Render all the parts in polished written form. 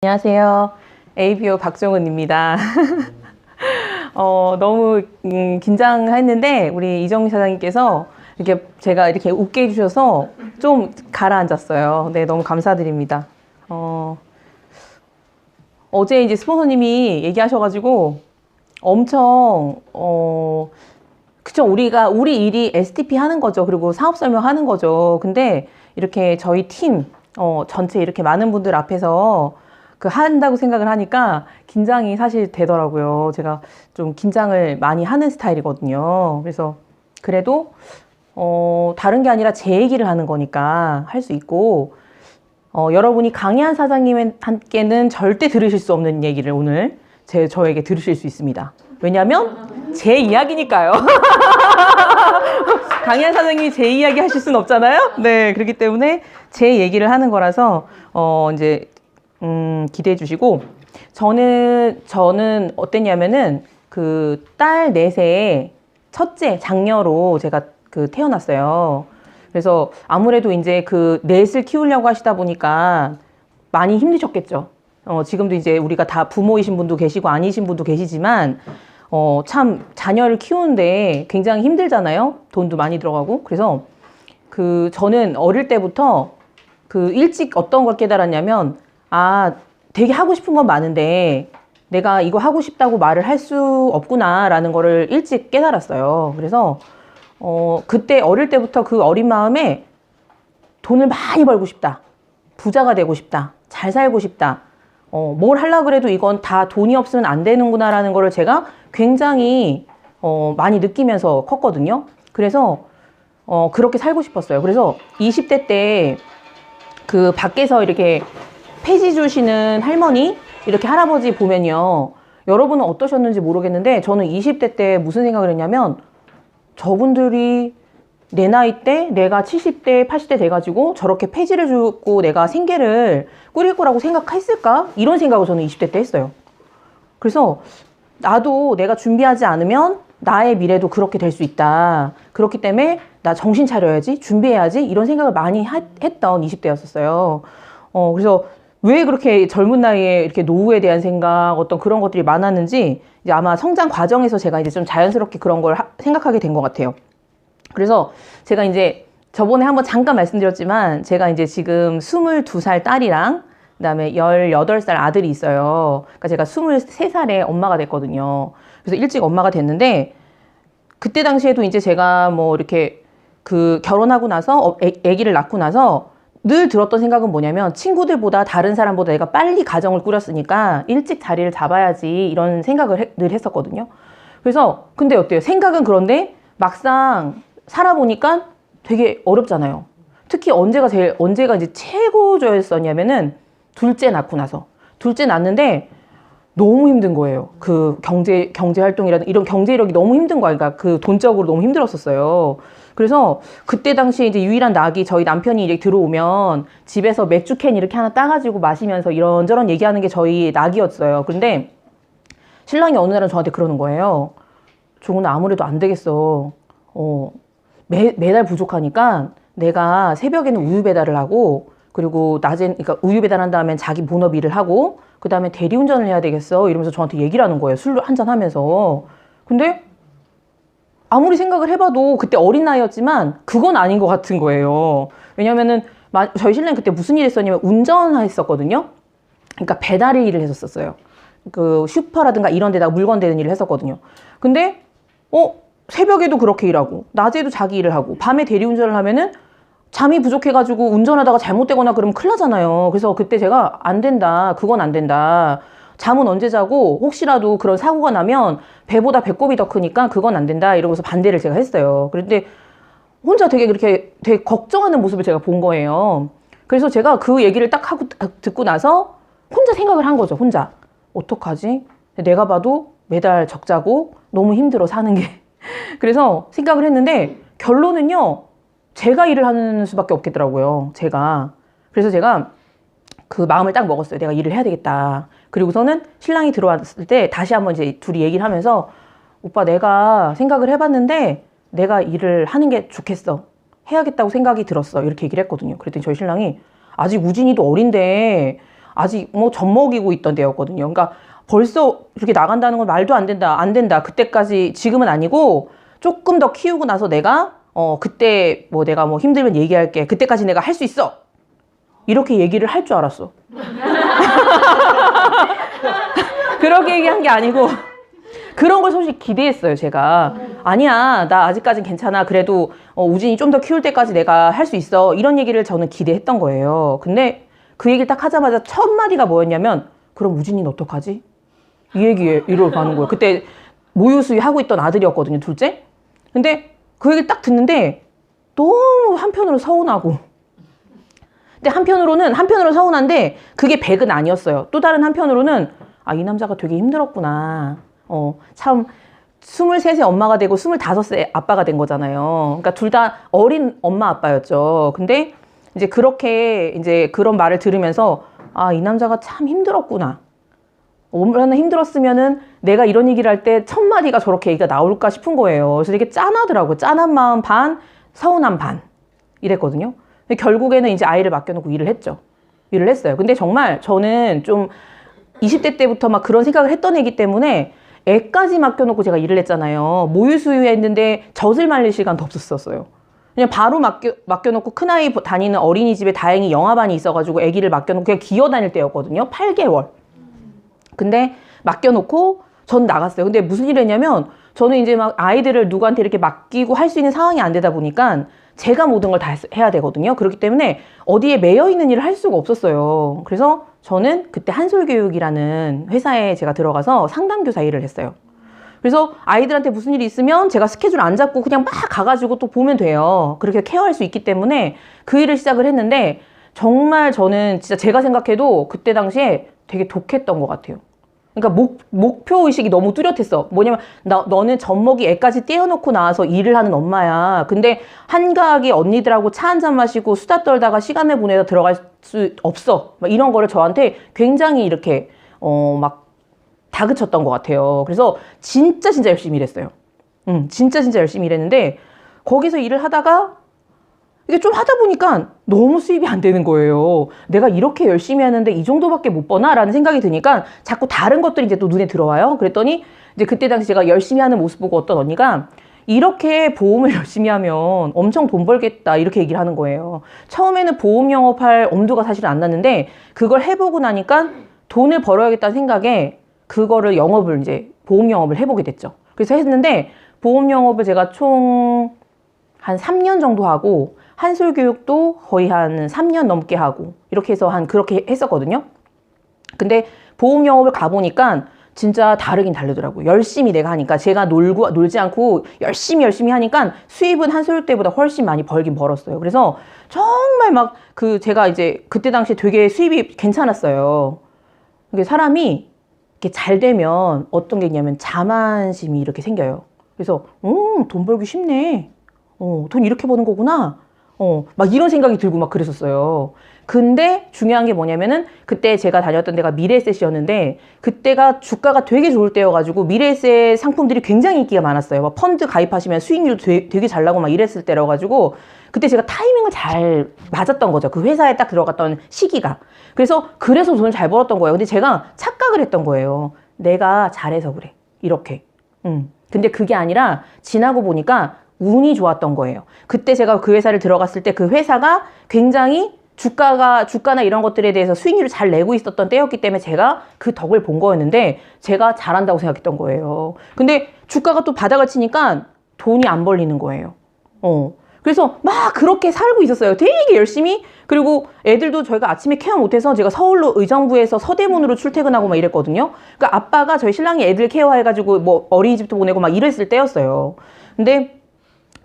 안녕하세요. ABO 박정은입니다. 너무 긴장했는데 우리 이정미 사장님께서 이렇게 제가 이렇게 웃게 해주셔서 좀 가라앉았어요. 네, 너무 감사드립니다. 어제 이제 스폰서님이 얘기하셔가지고 엄청 그쵸, 우리 일이 STP 하는 거죠. 그리고 사업 설명하는 거죠. 근데 이렇게 저희 팀 전체 이렇게 많은 분들 앞에서 한다고 생각을 하니까 긴장이 사실 되더라고요. 제가 좀 긴장을 많이 하는 스타일이거든요. 그래서 그래도 다른 게 아니라 제 얘기를 하는 거니까 할 수 있고, 여러분이 강희한 사장님께는 절대 들으실 수 없는 얘기를 오늘 저에게 들으실 수 있습니다. 왜냐면 제 이야기니까요. 강희한 사장님이 제 이야기 하실 수는 없잖아요. 네, 그렇기 때문에 제 얘기를 하는 거라서 이제 기대해 주시고, 저는 어땠냐면은 그 딸 넷의 첫째 장녀로 제가 태어났어요. 그래서 아무래도 이제 그 넷을 키우려고 하시다 보니까 많이 힘드셨겠죠. 지금도 이제 우리가 다 부모이신 분도 계시고 아니신 분도 계시지만 참 자녀를 키우는데 굉장히 힘들잖아요. 돈도 많이 들어가고. 그래서 저는 어릴 때부터 일찍 어떤 걸 깨달았냐면, 되게 하고 싶은 건 많은데 내가 이거 하고 싶다고 말을 할 수 없구나라는 거를 일찍 깨달았어요. 그래서 그때 어릴 때부터 그 어린 마음에 돈을 많이 벌고 싶다, 부자가 되고 싶다, 잘 살고 싶다, 뭘 하려고 그래도 이건 다 돈이 없으면 안 되는구나라는 거를 제가 굉장히 많이 느끼면서 컸거든요. 그래서 그렇게 살고 싶었어요. 그래서 20대 때 밖에서 이렇게 폐지 주시는 할머니, 이렇게 할아버지 보면요, 여러분은 어떠셨는지 모르겠는데 저는 20대 때 무슨 생각을 했냐면, 저분들이 내 나이 때 내가 70대 80대 돼가지고 저렇게 폐지를 주고 내가 생계를 꾸릴 거라고 생각했을까? 이런 생각을 저는 20대 때 했어요. 그래서 나도 내가 준비하지 않으면 나의 미래도 그렇게 될 수 있다. 그렇기 때문에 나 정신 차려야지, 준비해야지, 이런 생각을 많이 했던 20대였었어요. 그래서 왜 그렇게 젊은 나이에 이렇게 노후에 대한 생각, 어떤 그런 것들이 많았는지 이제 아마 성장 과정에서 제가 이제 좀 자연스럽게 그런 걸 생각하게 된 것 같아요. 그래서 제가 이제 저번에 한번 잠깐 말씀드렸지만, 제가 이제 지금 22살 딸이랑 그다음에 18살 아들이 있어요. 그러니까 제가 23살에 엄마가 됐거든요. 그래서 일찍 엄마가 됐는데, 그때 당시에도 이제 제가 뭐 이렇게 결혼하고 나서 아기를 낳고 나서 늘 들었던 생각은 뭐냐면, 친구들보다 다른 사람보다 내가 빨리 가정을 꾸렸으니까 일찍 자리를 잡아야지, 이런 생각을 늘 했었거든요. 그래서 근데 어때요? 생각은 그런데 막상 살아보니까 되게 어렵잖아요. 특히 언제가 이제 최고조였었냐면은 둘째 낳고 나서. 둘째 낳는데 너무 힘든 거예요. 경제 활동이라든 이런 경제력이 너무 힘든 거야. 그러니까 돈적으로 너무 힘들었었어요. 그래서 그때 당시에 이제 유일한 낙이, 저희 남편이 이제 들어오면 집에서 맥주캔 이렇게 하나 따가지고 마시면서 이런저런 얘기하는 게 저희 낙이었어요. 근데 신랑이 어느 날은 저한테 그러는 거예요. 종훈아, 아무래도 안 되겠어. 매달 부족하니까 내가 새벽에는 우유 배달을 하고, 그리고 그러니까 우유 배달한 다음엔 자기 본업 일을 하고, 그 다음에 대리운전을 해야 되겠어, 이러면서 저한테 얘기를 하는 거예요. 술 한잔 하면서. 근데 아무리 생각을 해봐도 그때 어린 나이였지만 그건 아닌 것 같은 거예요. 왜냐면은 저희 신랑이 그때 무슨 일 했었냐면 운전했었거든요. 그러니까 배달 일을 했었어요. 슈퍼라든가 이런 데다가 물건 대는 일을 했었거든요. 근데 새벽에도 그렇게 일하고 낮에도 자기 일을 하고 밤에 대리운전을 하면은 잠이 부족해가지고 운전하다가 잘못되거나 그러면 큰일 나잖아요. 그래서 그때 제가 안 된다, 그건 안 된다, 잠은 언제 자고 혹시라도 그런 사고가 나면 배보다 배꼽이 더 크니까 그건 안 된다, 이러면서 반대를 제가 했어요. 그런데 혼자 되게 걱정하는 모습을 제가 본 거예요. 그래서 제가 그 얘기를 딱 듣고 나서 혼자 생각을 한 거죠. 혼자 어떡하지? 내가 봐도 매달 적자고 너무 힘들어 사는 게. 그래서 생각을 했는데 결론은요, 제가 일을 하는 수밖에 없겠더라고요. 그래서 제가 그 마음을 딱 먹었어요. 내가 일을 해야 되겠다. 그리고서는 신랑이 들어왔을 때 다시 한번 이제 둘이 얘기를 하면서, 오빠, 내가 생각을 해봤는데 내가 일을 하는 게 좋겠어. 해야겠다고 생각이 들었어. 이렇게 얘기를 했거든요. 그랬더니 저희 신랑이, 아직 우진이도 어린데 아직 뭐 젖먹이고 있던 때였거든요. 그러니까 벌써 이렇게 나간다는 건 말도 안 된다, 안 된다. 그때까지, 지금은 아니고 조금 더 키우고 나서 내가 그때 뭐 내가 뭐 힘들면 얘기할게. 그때까지 내가 할 수 있어. 이렇게 얘기를 할 줄 알았어. 그렇게 얘기한 게 아니고 그런 걸 솔직히 기대했어요, 제가. 아니야, 나 아직까진 괜찮아. 그래도 우진이 좀 더 키울 때까지 내가 할 수 있어. 이런 얘기를 저는 기대했던 거예요. 근데 그 얘기를 딱 하자마자 첫 마디가 뭐였냐면, 그럼 우진이는 어떡하지? 이 얘기에 이러고 가는 거예요. 그때 모유수유 하고 있던 아들이었거든요, 둘째. 근데 그 얘기를 딱 듣는데 너무 한편으로 서운하고, 근데 한편으로 서운한데 그게 100은 아니었어요. 또 다른 한편으로는 이 남자가 되게 힘들었구나. 참 23세 엄마가 되고 25세 아빠가 된 거잖아요. 그러니까 둘 다 어린 엄마 아빠였죠. 근데 이제 그렇게 이제 그런 말을 들으면서 이 남자가 참 힘들었구나. 얼마나 힘들었으면은 내가 이런 얘기를 할 때 첫 마디가 저렇게 얘기가 나올까 싶은 거예요. 그래서 되게 짠하더라고요. 짠한 마음 반, 서운한 반. 이랬거든요. 근데 결국에는 이제 아이를 맡겨놓고 일을 했죠. 일을 했어요. 근데 정말 저는 좀 20대 때부터 막 그런 생각을 했던 애기 때문에 애까지 맡겨놓고 제가 일을 했잖아요. 모유수유했는데 젖을 말릴 시간도 없었어요. 그냥 바로 맡겨놓고 큰아이 다니는 어린이집에 다행히 영아반이 있어가지고 아기를 맡겨놓고 그냥 기어다닐 때였거든요. 8개월. 근데 맡겨놓고 전 나갔어요. 근데 무슨 일을 했냐면 저는 이제 막 아이들을 누구한테 이렇게 맡기고 할 수 있는 상황이 안 되다 보니까 제가 모든 걸 다 해야 되거든요. 그렇기 때문에 어디에 매여 있는 일을 할 수가 없었어요. 그래서 저는 그때 한솔교육이라는 회사에 제가 들어가서 상담교사 일을 했어요. 그래서 아이들한테 무슨 일이 있으면 제가 스케줄 안 잡고 그냥 막 가가지고 또 보면 돼요. 그렇게 케어할 수 있기 때문에 그 일을 시작을 했는데 정말 저는 진짜 제가 생각해도 그때 당시에 되게 독했던 것 같아요. 그러니까 목표의식이 너무 뚜렷했어. 뭐냐면 너는 젖먹이 애까지 떼어놓고 나와서 일을 하는 엄마야. 근데 한가하게 언니들하고 차 한잔 마시고 수다 떨다가 시간을 보내다 들어갈 수 없어. 막 이런 거를 저한테 굉장히 이렇게 막 다그쳤던 것 같아요. 그래서 진짜 열심히 일했어요. 진짜 열심히 일했는데 거기서 일을 하다가 이게 좀 하다 보니까 너무 수입이 안 되는 거예요. 내가 이렇게 열심히 하는데 이 정도밖에 못 버나? 라는 생각이 드니까 자꾸 다른 것들이 이제 또 눈에 들어와요. 그랬더니 이제 그때 당시 제가 열심히 하는 모습 보고 어떤 언니가 이렇게 보험을 열심히 하면 엄청 돈 벌겠다 이렇게 얘기를 하는 거예요. 처음에는 보험 영업할 엄두가 사실 안 났는데 그걸 해보고 나니까 돈을 벌어야겠다는 생각에 그거를 보험 영업을 해보게 됐죠. 그래서 했는데 보험 영업을 제가 총 한 3년 정도 하고 한솔교육도 거의 한 3년 넘게 하고 이렇게 해서 그렇게 했었거든요. 근데 보험 영업을 가보니까 진짜 다르긴 다르더라고요. 열심히 내가 하니까 제가 놀지 않고 열심히 하니까 수입은 한솔교육 때보다 훨씬 많이 벌긴 벌었어요. 그래서 정말 막 제가 이제 그때 당시에 되게 수입이 괜찮았어요. 이게 사람이 이렇게 잘 되면 어떤 게 있냐면 자만심이 이렇게 생겨요. 그래서 돈 벌기 쉽네. 돈 이렇게 버는 거구나. 막 이런 생각이 들고 막 그랬었어요. 근데 중요한 게 뭐냐면은 그때 제가 다녔던 데가 미래에셋이었는데 그때가 주가가 되게 좋을 때여가지고 미래에셋 상품들이 굉장히 인기가 많았어요. 막 펀드 가입하시면 수익률도 되게 잘 나고 막 이랬을 때여가지고 그때 제가 타이밍을 잘 맞았던 거죠. 그 회사에 딱 들어갔던 시기가. 그래서 돈을 잘 벌었던 거예요. 근데 제가 착각을 했던 거예요. 내가 잘해서 그래. 이렇게. 근데 그게 아니라 지나고 보니까 운이 좋았던 거예요. 그때 제가 그 회사를 들어갔을 때 그 회사가 굉장히 주가나 이런 것들에 대해서 수익률을 잘 내고 있었던 때였기 때문에 제가 그 덕을 본 거였는데 제가 잘한다고 생각했던 거예요. 근데 주가가 또 바닥을 치니까 돈이 안 벌리는 거예요. 그래서 막 그렇게 살고 있었어요. 되게 열심히. 그리고 애들도 저희가 아침에 케어 못해서 제가 서울로 의정부에서 서대문으로 출퇴근하고 막 이랬거든요. 그러니까 아빠가 저희 신랑이 애들 케어해가지고 뭐 어린이집도 보내고 막 이랬을 때였어요. 근데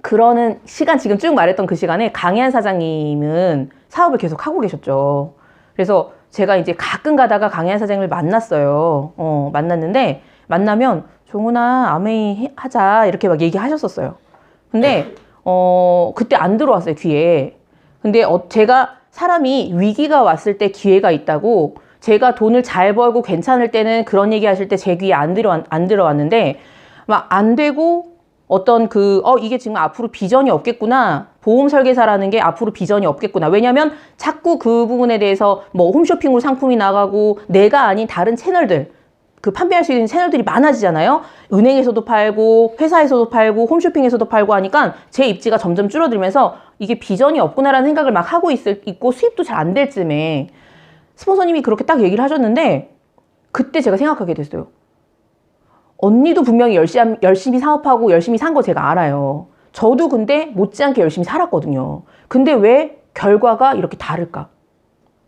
그러는 시간, 지금 쭉 말했던 그 시간에 강혜한 사장님은 사업을 계속 하고 계셨죠. 그래서 제가 이제 가끔 가다가 강혜한 사장님을 만났어요. 만났는데 만나면 종훈아 아메이 하자 이렇게 막 얘기하셨었어요. 근데 그때 안 들어왔어요, 귀에. 근데 제가 사람이 위기가 왔을 때 기회가 있다고 제가 돈을 잘 벌고 괜찮을 때는 그런 얘기 하실 때 제 귀에 안 들어왔는데 막 안 되고 어떤 이게 지금 앞으로 비전이 없겠구나. 보험 설계사라는 게 앞으로 비전이 없겠구나. 왜냐면 자꾸 그 부분에 대해서 뭐 홈쇼핑으로 상품이 나가고 내가 아닌 다른 채널들, 그 판매할 수 있는 채널들이 많아지잖아요. 은행에서도 팔고 회사에서도 팔고 홈쇼핑에서도 팔고 하니까 제 입지가 점점 줄어들면서 이게 비전이 없구나라는 생각을 막 하고 있고 수입도 잘 안 될 쯤에 스폰서님이 그렇게 딱 얘기를 하셨는데 그때 제가 생각하게 됐어요. 언니도 분명히 열심히 사업하고 열심히 산 거 제가 알아요. 저도 근데 못지않게 열심히 살았거든요. 근데 왜 결과가 이렇게 다를까?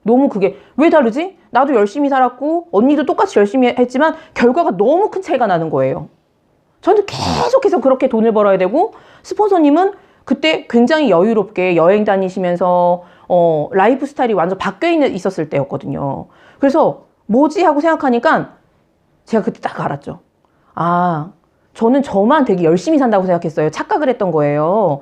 너무 그게 왜 다르지? 나도 열심히 살았고 언니도 똑같이 열심히 했지만 결과가 너무 큰 차이가 나는 거예요. 저는 계속해서 그렇게 돈을 벌어야 되고 스폰서님은 그때 굉장히 여유롭게 여행 다니시면서 라이프 스타일이 완전 바뀌어 있었을 때였거든요. 그래서 뭐지 하고 생각하니까 제가 그때 딱 알았죠. 아, 저는 저만 되게 열심히 산다고 생각했어요. 착각을 했던 거예요.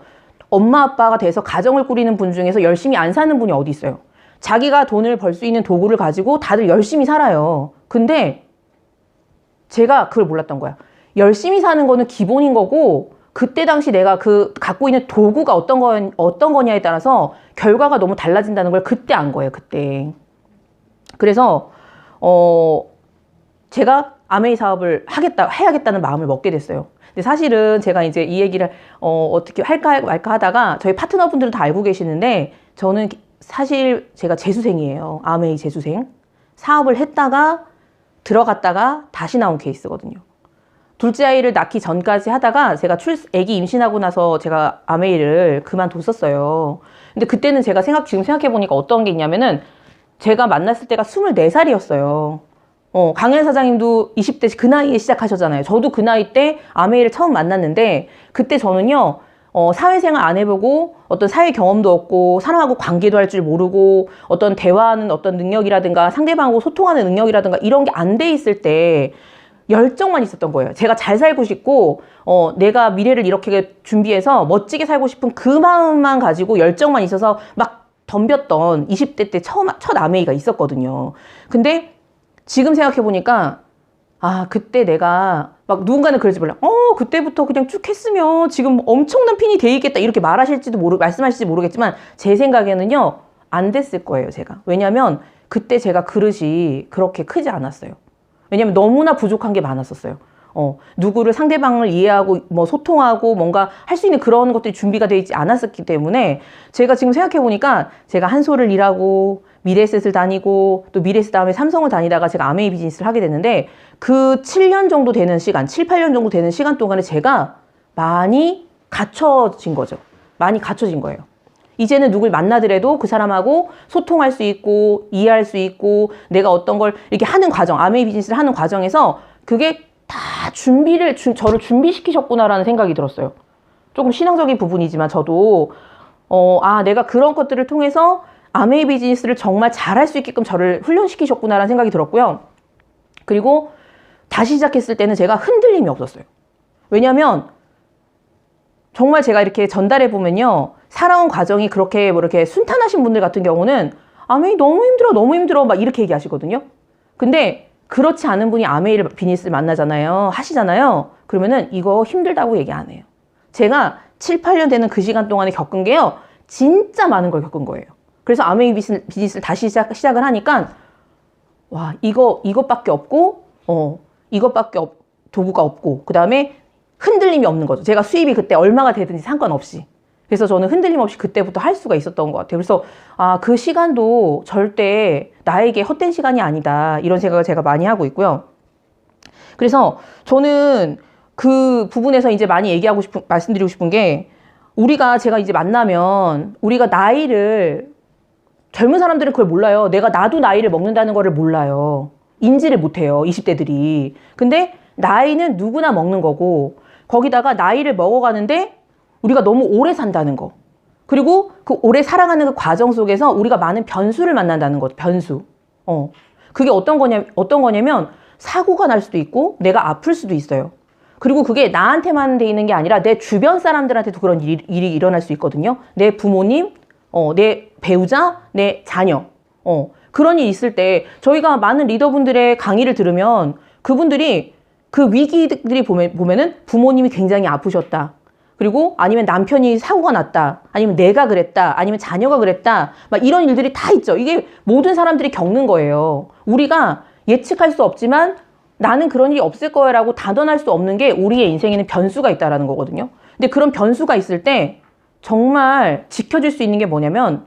엄마 아빠가 돼서 가정을 꾸리는 분 중에서 열심히 안 사는 분이 어디 있어요? 자기가 돈을 벌 수 있는 도구를 가지고 다들 열심히 살아요. 근데 제가 그걸 몰랐던 거야. 열심히 사는 거는 기본인 거고 그때 당시 내가 그 갖고 있는 도구가 어떤 거냐에 따라서 결과가 너무 달라진다는 걸 그때 안 거예요. 그때. 그래서 제가 아메이 사업을 해야겠다는 마음을 먹게 됐어요. 근데 사실은 제가 이제 이 얘기를 어떻게 할까 말까 하다가 저희 파트너분들은 다 알고 계시는데 저는 사실 제가 재수생이에요. 아메이 재수생. 사업을 했다가 들어갔다가 다시 나온 케이스거든요. 둘째 아이를 낳기 전까지 하다가 제가 아기 임신하고 나서 제가 아메이를 그만뒀었어요. 근데 그때는 제가 지금 생각해보니까 어떤 게 있냐면은 제가 만났을 때가 24살이었어요. 강현 사장님도 20대 그 나이에 시작하셨잖아요. 저도 그 나이 때 아메이를 처음 만났는데 그때 저는요. 사회생활 안 해보고 어떤 사회 경험도 없고 사람하고 관계도 할 줄 모르고 어떤 대화하는 어떤 능력이라든가 상대방하고 소통하는 능력이라든가 이런 게 안 돼 있을 때 열정만 있었던 거예요. 제가 잘 살고 싶고 내가 미래를 이렇게 준비해서 멋지게 살고 싶은 그 마음만 가지고 열정만 있어서 막 덤볐던 20대 때 첫 아메이가 있었거든요. 근데 지금 생각해보니까 아, 그때 내가 막 누군가는 그러지 몰라. 그때부터 그냥 쭉 했으면 지금 엄청난 핀이 돼 있겠다. 이렇게 말씀하실지 모르겠지만 제 생각에는요, 안 됐을 거예요, 제가. 왜냐면 그때 제가 그릇이 그렇게 크지 않았어요. 왜냐면 너무나 부족한 게 많았었어요. 누구를 상대방을 이해하고 뭐 소통하고 뭔가 할 수 있는 그런 것들이 준비가 되어 있지 않았었기 때문에 제가 지금 생각해보니까 제가 한솔을 일하고 미래에셋을 다니고 또 미래에셋 다음에 삼성을 다니다가 제가 아메이 비즈니스를 하게 됐는데 그 7년 정도 되는 시간, 7, 8년 정도 되는 시간 동안에 제가 많이 갖춰진 거죠. 많이 갖춰진 거예요. 이제는 누굴 만나더라도 그 사람하고 소통할 수 있고 이해할 수 있고 내가 어떤 걸 이렇게 하는 과정, 아메이 비즈니스를 하는 과정에서 그게 다 저를 준비시키셨구나라는 생각이 들었어요. 조금 신앙적인 부분이지만 저도 내가 그런 것들을 통해서 아메이 비즈니스를 정말 잘할 수 있게끔 저를 훈련시키셨구나라는 생각이 들었고요. 그리고 다시 시작했을 때는 제가 흔들림이 없었어요. 왜냐하면 정말 제가 이렇게 전달해 보면요. 살아온 과정이 그렇게 이렇게 순탄하신 분들 같은 경우는 아메이 너무 힘들어 막 이렇게 얘기하시거든요. 근데 그렇지 않은 분이 아메이 비즈니스를 만나잖아요. 하시잖아요. 그러면은 이거 힘들다고 얘기 안 해요. 제가 7, 8년 되는 그 시간 동안에 겪은 게요. 진짜 많은 걸 겪은 거예요. 그래서 아메이 비즈니스를 다시 시작을 하니까 와, 이것밖에 없고 도구가 없고 그 다음에 흔들림이 없는 거죠. 제가 수입이 그때 얼마가 되든지 상관없이. 그래서 저는 흔들림 없이 그때부터 할 수가 있었던 것 같아요. 그래서 그 시간도 절대 나에게 헛된 시간이 아니다. 이런 생각을 제가 많이 하고 있고요. 그래서 저는 그 부분에서 이제 많이 말씀드리고 싶은 게 제가 이제 만나면 우리가 젊은 사람들은 그걸 몰라요. 나도 나이를 먹는다는 거를 몰라요. 인지를 못해요. 20대들이. 근데 나이는 누구나 먹는 거고 거기다가 나이를 먹어가는데 우리가 너무 오래 산다는 거. 그리고 그 오래 살아가는 그 과정 속에서 우리가 많은 변수를 만난다는 거죠. 변수. 그게 어떤 거냐면 사고가 날 수도 있고 내가 아플 수도 있어요. 그리고 그게 나한테만 돼 있는 게 아니라 내 주변 사람들한테도 그런 일이 일어날 수 있거든요. 내 부모님, 내 배우자, 내 자녀. 그런 일이 있을 때 저희가 많은 리더분들의 강의를 들으면 그분들이 그 위기들이 보면은 부모님이 굉장히 아프셨다. 그리고 아니면 남편이 사고가 났다. 아니면 내가 그랬다. 아니면 자녀가 그랬다. 막 이런 일들이 다 있죠. 이게 모든 사람들이 겪는 거예요. 우리가 예측할 수 없지만 나는 그런 일이 없을 거야라고 단언할 수 없는 게 우리의 인생에는 변수가 있다라는 거거든요. 근데 그런 변수가 있을 때 정말 지켜줄 수 있는 게 뭐냐면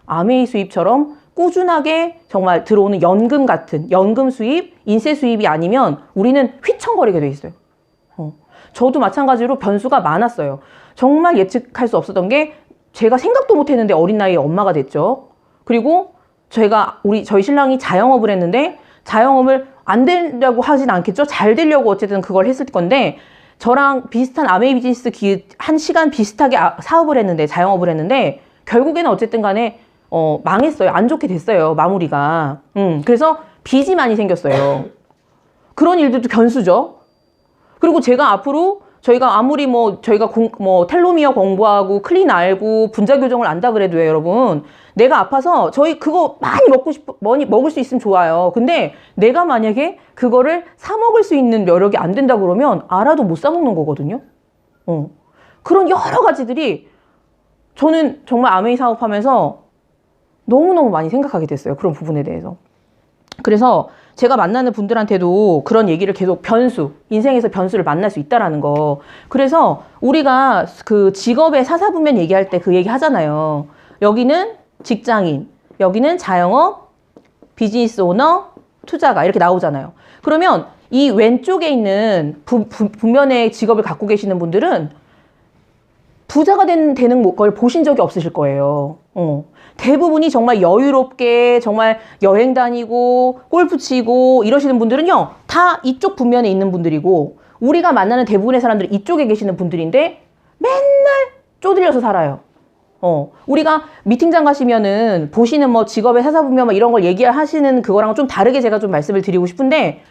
아메이 수입처럼 꾸준하게 정말 들어오는 연금 같은 연금 수입, 인세 수입이 아니면 우리는 휘청거리게 돼 있어요. 저도 마찬가지로 변수가 많았어요. 정말 예측할 수 없었던 게 제가 생각도 못 했는데 어린 나이에 엄마가 됐죠. 그리고 저희 신랑이 자영업을 했는데 자영업을 안 되려고 하진 않겠죠. 잘 되려고 어쨌든 그걸 했을 건데 저랑 비슷한 아메이 비즈니스 한 시간 비슷하게 사업을 했는데 자영업을 했는데 결국에는 어쨌든 간에 망했어요. 안 좋게 됐어요. 마무리가. 그래서 빚이 많이 생겼어요. 그런 일들도 변수죠. 그리고 제가 앞으로 저희가 아무리 저희가 텔로미어 공부하고 클린 알고 분자 교정을 안다 그래도요, 여러분. 내가 아파서 저희 그거 많이 먹을 수 있으면 좋아요. 근데 내가 만약에 그거를 사 먹을 수 있는 여력이 안 된다 그러면 알아도 못 사 먹는 거거든요. 그런 여러 가지들이 저는 정말 아메이 사업하면서 너무너무 많이 생각하게 됐어요. 그런 부분에 대해서. 그래서 제가 만나는 분들한테도 그런 얘기를 계속 인생에서 변수를 만날 수 있다라는 거. 그래서 우리가 그 직업의 사사분면 얘기할 때 그 얘기 하잖아요. 여기는 직장인, 여기는 자영업, 비즈니스 오너, 투자가 이렇게 나오잖아요. 그러면 이 왼쪽에 있는 분면의 직업을 갖고 계시는 분들은 부자가 되는 걸 보신 적이 없으실 거예요. 대부분이 정말 여유롭게 정말 여행 다니고 골프 치고 이러시는 분들은요 다 이쪽 분면에 있는 분들이고 우리가 만나는 대부분의 사람들이 이쪽에 계시는 분들인데 맨날 쪼들려서 살아요. 우리가 미팅장 가시면은 보시는 직업의 사사분면 이런 걸 얘기하시는 그거랑은 좀 다르게 제가 좀 말씀을 드리고 싶은데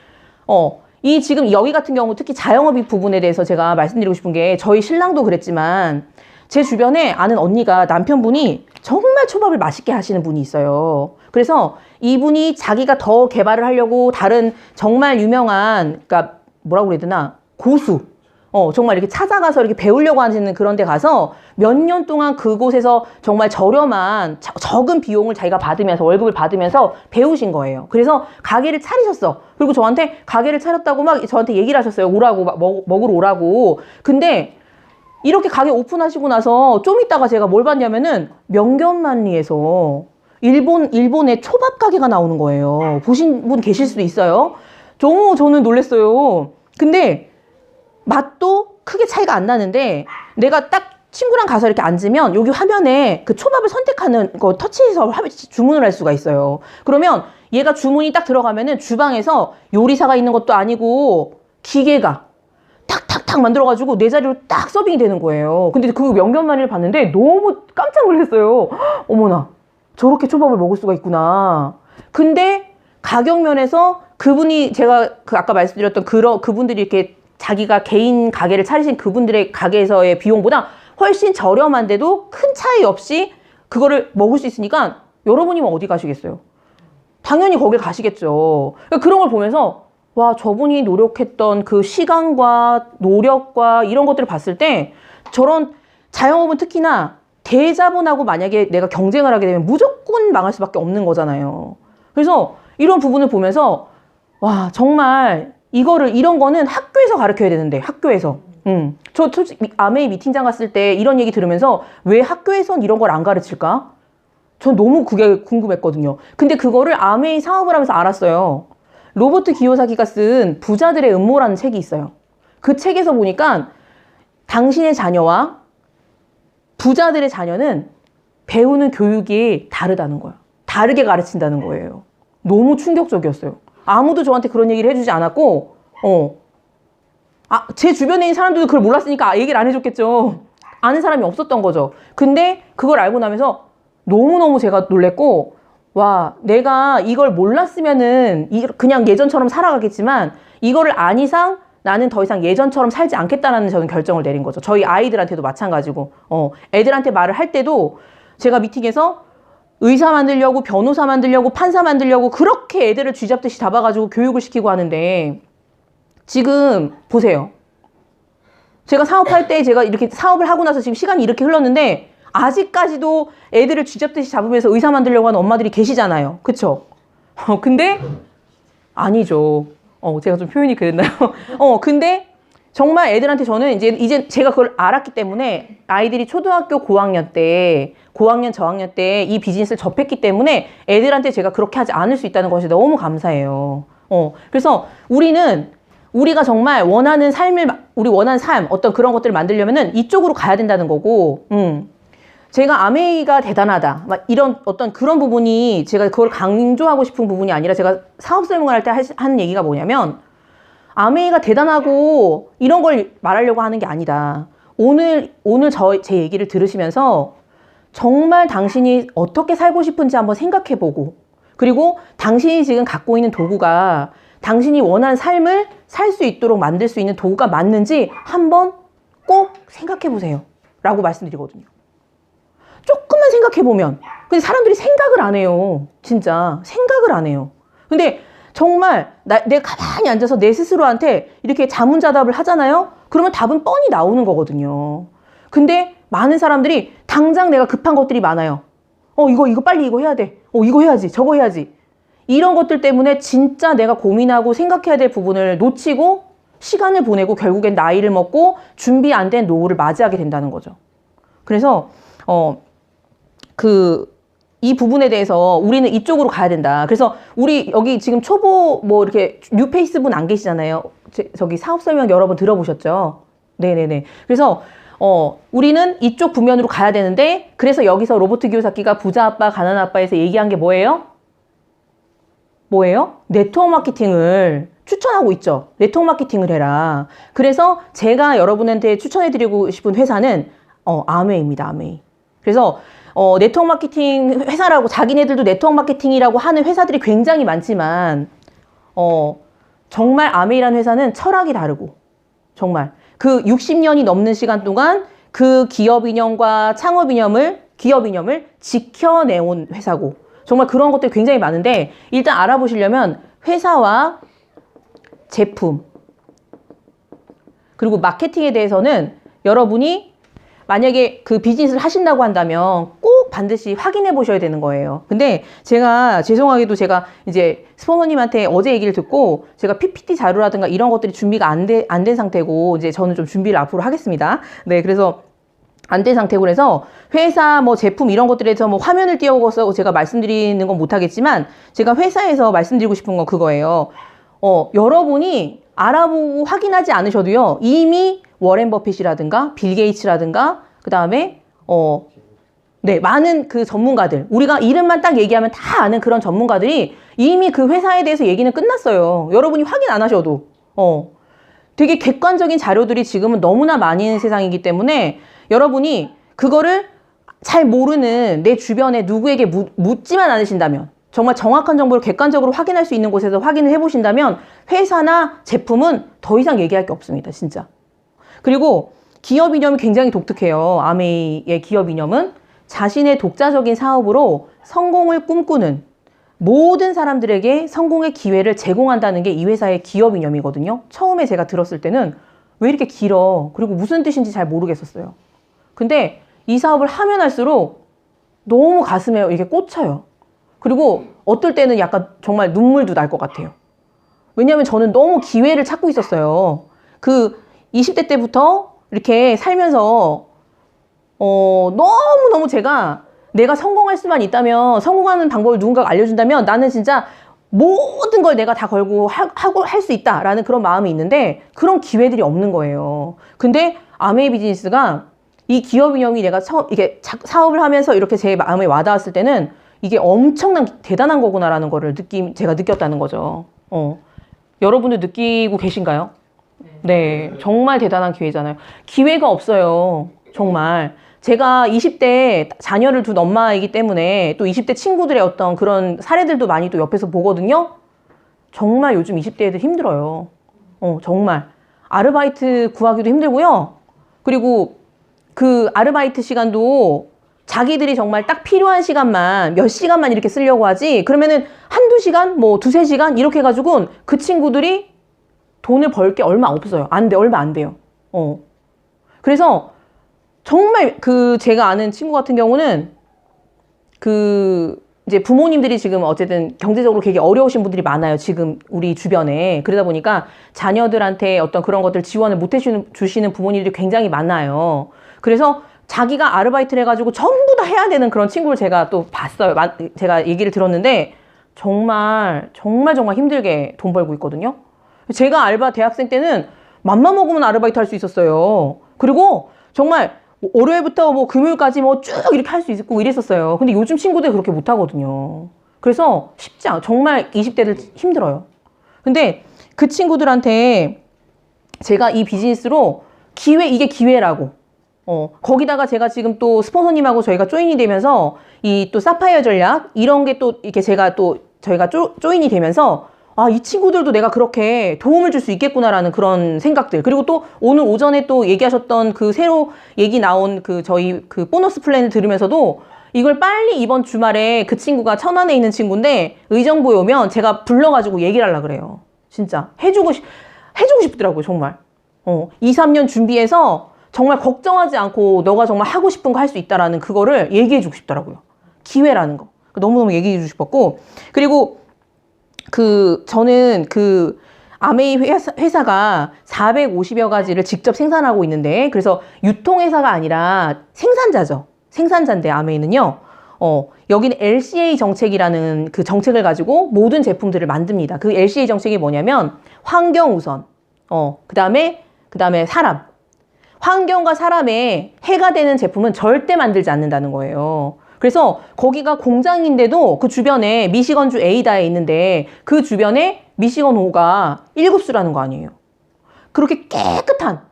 이 지금 여기 같은 경우 특히 자영업이 부분에 대해서 제가 말씀드리고 싶은 게 저희 신랑도 그랬지만 제 주변에 아는 언니가 남편분이 정말 초밥을 맛있게 하시는 분이 있어요. 그래서 이분이 자기가 더 개발을 하려고 다른 정말 유명한, 그러니까 뭐라고 그래야 되나, 고수. 정말 이렇게 찾아가서 이렇게 배우려고 하시는 그런 데 가서 몇 년 동안 그곳에서 정말 저렴한, 적은 비용을 자기가 받으면서, 월급을 받으면서 배우신 거예요. 그래서 가게를 차리셨어. 그리고 저한테 가게를 차렸다고 막 저한테 얘기를 하셨어요. 오라고, 먹으러 오라고. 근데 이렇게 가게 오픈하시고 나서 좀 있다가 제가 뭘 봤냐면은 명견만리에서 일본의 초밥 가게가 나오는 거예요. 보신 분 계실 수도 있어요. 너무 저는 놀랐어요. 근데 맛도 크게 차이가 안 나는데 내가 딱 친구랑 가서 이렇게 앉으면 여기 화면에 그 초밥을 선택하는 거 터치해서 주문을 할 수가 있어요. 그러면 얘가 주문이 딱 들어가면은 주방에서 요리사가 있는 것도 아니고 기계가 탁탁탁 만들어가지고 내 자리로 딱 서빙이 되는 거예요. 근데 그 명견만리를 봤는데 너무 깜짝 놀랐어요. 어머나, 저렇게 초밥을 먹을 수가 있구나. 근데 가격 면에서 그분이 제가 아까 말씀드렸던 그분들이 이렇게 자기가 개인 가게를 차리신 그분들의 가게에서의 비용보다 훨씬 저렴한데도 큰 차이 없이 그거를 먹을 수 있으니까 여러분이면 어디 가시겠어요? 당연히 거길 가시겠죠. 그런 걸 보면서 와, 저분이 노력했던 그 시간과 노력과 이런 것들을 봤을 때 저런 자영업은 특히나 대자본하고 만약에 내가 경쟁을 하게 되면 무조건 망할 수밖에 없는 거잖아요. 그래서 이런 부분을 보면서 와, 정말 이런 거는 학교에서 가르쳐야 되는데, 학교에서. 저 솔직히 아메이 미팅장 갔을 때 이런 얘기 들으면서 왜 학교에선 이런 걸 안 가르칠까? 전 너무 그게 궁금했거든요. 근데 그거를 아메이 사업을 하면서 알았어요. 로버트 기요사키가 쓴 부자들의 음모라는 책이 있어요. 그 책에서 보니까 당신의 자녀와 부자들의 자녀는 배우는 교육이 다르다는 거예요. 다르게 가르친다는 거예요. 너무 충격적이었어요. 아무도 저한테 그런 얘기를 해주지 않았고, 제 주변에 있는 사람들도 그걸 몰랐으니까 얘기를 안 해줬겠죠. 아는 사람이 없었던 거죠. 근데 그걸 알고 나면서 너무너무 제가 놀랬고, 와, 내가 이걸 몰랐으면은 그냥 예전처럼 살아가겠지만 이거를 안 이상 나는 더 이상 예전처럼 살지 않겠다라는 저는 결정을 내린 거죠. 저희 아이들한테도 마찬가지고, 애들한테 말을 할 때도 제가 미팅에서 의사 만들려고, 변호사 만들려고, 판사 만들려고 그렇게 애들을 쥐잡듯이 잡아가지고 교육을 시키고 하는데 지금 보세요. 제가 사업할 때 제가 이렇게 사업을 하고 나서 지금 시간이 이렇게 흘렀는데 아직까지도 애들을 쥐잡듯이 잡으면서 의사 만들려고 하는 엄마들이 계시잖아요. 그쵸? 근데 아니죠. 제가 좀 표현이 그랬나요? 근데 정말 애들한테 저는 이제 제가 그걸 알았기 때문에 아이들이 초등학교 고학년 때, 고학년 저학년 때 이 비즈니스를 접했기 때문에 애들한테 제가 그렇게 하지 않을 수 있다는 것이 너무 감사해요. 그래서 우리가 정말 원하는 우리 원하는 삶, 어떤 그런 것들을 만들려면은 이쪽으로 가야 된다는 거고, 제가 아메이가 대단하다. 막 이런 어떤 그런 부분이 제가 그걸 강조하고 싶은 부분이 아니라 제가 사업 설명을 할 때 하는 얘기가 뭐냐면 아메이가 대단하고 이런 걸 말하려고 하는 게 아니다. 오늘 제 얘기를 들으시면서 정말 당신이 어떻게 살고 싶은지 한번 생각해 보고 그리고 당신이 지금 갖고 있는 도구가 당신이 원하는 삶을 살 수 있도록 만들 수 있는 도구가 맞는지 한번 꼭 생각해 보세요. 라고 말씀드리거든요. 조금만 생각해보면. 근데 사람들이 생각을 안 해요. 진짜. 생각을 안 해요. 근데 정말 내가 가만히 앉아서 내 스스로한테 이렇게 자문자답을 하잖아요? 그러면 답은 뻔히 나오는 거거든요. 근데 많은 사람들이 당장 내가 급한 것들이 많아요. 이거 빨리 이거 해야 돼. 이거 해야지. 저거 해야지. 이런 것들 때문에 진짜 내가 고민하고 생각해야 될 부분을 놓치고 시간을 보내고 결국엔 나이를 먹고 준비 안 된 노후를 맞이하게 된다는 거죠. 그래서 이 부분에 대해서 우리는 이쪽으로 가야 된다. 그래서 우리 여기 지금 초보 이렇게 뉴페이스 분 안 계시잖아요. 저기 사업 설명 여러 번 들어보셨죠? 네네네. 그래서 우리는 이쪽 부면으로 가야 되는데 그래서 여기서 로버트 기요사키가 부자 아빠, 가난 아빠에서 얘기한 게 뭐예요? 네트워크 마케팅을 추천하고 있죠. 네트워크 마케팅을 해라. 그래서 제가 여러분한테 추천해드리고 싶은 회사는 아메이입니다. 아메이. 그래서 네트워크 마케팅 회사라고 자기네들도 네트워크 마케팅이라고 하는 회사들이 굉장히 많지만 정말 아메이라는 회사는 철학이 다르고 정말 그 60년이 넘는 시간 동안 그 기업 이념과 기업 이념을 지켜내온 회사고 정말 그런 것들이 굉장히 많은데 일단 알아보시려면 회사와 제품 그리고 마케팅에 대해서는 여러분이 만약에 그 비즈니스를 하신다고 한다면 꼭 반드시 확인해 보셔야 되는 거예요. 근데 죄송하게도 제가 이제 스포너님한테 어제 얘기를 듣고 제가 PPT 자료라든가 이런 것들이 준비가 안 된 상태고 이제 저는 좀 준비를 앞으로 하겠습니다. 네, 그래서 안 된 상태고 그래서 회사 제품 이런 것들에 대해서 화면을 띄워서 제가 말씀드리는 건 못하겠지만 제가 회사에서 말씀드리고 싶은 건 그거예요. 여러분이 알아보고 확인하지 않으셔도요. 이미 워렌 버핏이라든가 빌 게이츠라든가 그다음에 많은 그 전문가들 우리가 이름만 딱 얘기하면 다 아는 그런 전문가들이 이미 그 회사에 대해서 얘기는 끝났어요. 여러분이 확인 안 하셔도 되게 객관적인 자료들이 지금은 너무나 많이 있는 세상이기 때문에 여러분이 그거를 잘 모르는 내 주변에 누구에게 묻지만 않으신다면 정말 정확한 정보를 객관적으로 확인할 수 있는 곳에서 확인을 해보신다면 회사나 제품은 더 이상 얘기할 게 없습니다. 진짜. 그리고 기업 이념이 굉장히 독특해요. 아메이의 기업 이념은 자신의 독자적인 사업으로 성공을 꿈꾸는 모든 사람들에게 성공의 기회를 제공한다는 게 이 회사의 기업 이념이거든요. 처음에 제가 들었을 때는 왜 이렇게 길어? 그리고 무슨 뜻인지 잘 모르겠었어요. 근데 이 사업을 하면 할수록 너무 가슴에 이렇게 꽂혀요. 그리고 어떨 때는 약간 정말 눈물도 날 것 같아요. 왜냐하면 저는 너무 기회를 찾고 있었어요. 그 20대 때부터 이렇게 살면서 너무너무 내가 성공할 수만 있다면 성공하는 방법을 누군가가 알려준다면 나는 진짜 모든 걸 내가 다 걸고 할 수 있다라는 그런 마음이 있는데 그런 기회들이 없는 거예요. 근데 아메이 비즈니스가 이 기업 이념이 내가 이게 사업을 하면서 이렇게 제 마음에 와닿았을 때는 이게 엄청난 대단한 거구나라는 거를 제가 느꼈다는 거죠. 여러분들 느끼고 계신가요? 네, 정말 대단한 기회잖아요. 기회가 없어요. 정말. 제가 20대 자녀를 둔 엄마이기 때문에 또 20대 친구들의 어떤 그런 사례들도 많이 또 옆에서 보거든요. 정말 요즘 20대 애들 힘들어요. 정말. 아르바이트 구하기도 힘들고요. 그리고 그 아르바이트 시간도 자기들이 정말 딱 필요한 시간만 몇 시간만 이렇게 쓰려고 하지 그러면은 한두 시간 두세 시간 이렇게 해가지고 그 친구들이 돈을 벌 게 얼마 없어요. 얼마 안 돼요. 그래서 정말 제가 아는 친구 같은 경우는 이제 부모님들이 지금 어쨌든 경제적으로 되게 어려우신 분들이 많아요. 지금 우리 주변에. 그러다 보니까 자녀들한테 어떤 그런 것들 지원을 못 해주시는 부모님들이 굉장히 많아요. 그래서 자기가 아르바이트를 해가지고 전부 다 해야 되는 그런 친구를 제가 또 봤어요. 제가 얘기를 들었는데 정말 힘들게 돈 벌고 있거든요. 제가 대학생 때는 맘만 먹으면 아르바이트 할 수 있었어요. 그리고 정말 월요일부터 뭐 금요일까지 뭐 쭉 이렇게 할 수 있고 이랬었어요. 근데 요즘 친구들 그렇게 못 하거든요. 그래서 쉽지 않아. 정말 20대들 힘들어요. 근데 그 친구들한테 제가 이 비즈니스로 이게 기회라고. 거기다가 제가 지금 또 스폰서님하고 저희가 조인이 되면서 이 또 사파이어 전략 이런 게 또 이렇게 저희가 조인이 되면서 이 친구들도 내가 그렇게 도움을 줄 수 있겠구나라는 그런 생각들. 그리고 또 오늘 오전에 또 얘기하셨던 새로 얘기 나온 저희 보너스 플랜을 들으면서도 이걸 빨리 이번 주말에 그 친구가 천안에 있는 친구인데 의정부에 오면 제가 불러가지고 얘기를 하려고 그래요. 진짜. 해주고 싶더라고요, 정말. 2, 3년 준비해서 정말 걱정하지 않고 너가 정말 하고 싶은 거 할 수 있다라는 그거를 얘기해주고 싶더라고요. 기회라는 거. 너무너무 얘기해주고 싶었고. 그리고 저는 아메이 회사가 450여 가지를 직접 생산하고 있는데, 그래서 유통회사가 아니라 생산자죠. 생산자인데, 아메이는요, 여기는 LCA 정책이라는 그 정책을 가지고 모든 제품들을 만듭니다. 그 LCA 정책이 뭐냐면, 환경 우선, 그 다음에 사람. 환경과 사람에 해가 되는 제품은 절대 만들지 않는다는 거예요. 그래서 거기가 공장인데도 그 주변에 미시건주 에이다에 있는데 그 주변에 미시건호가 7수라는 거 아니에요. 그렇게 깨끗한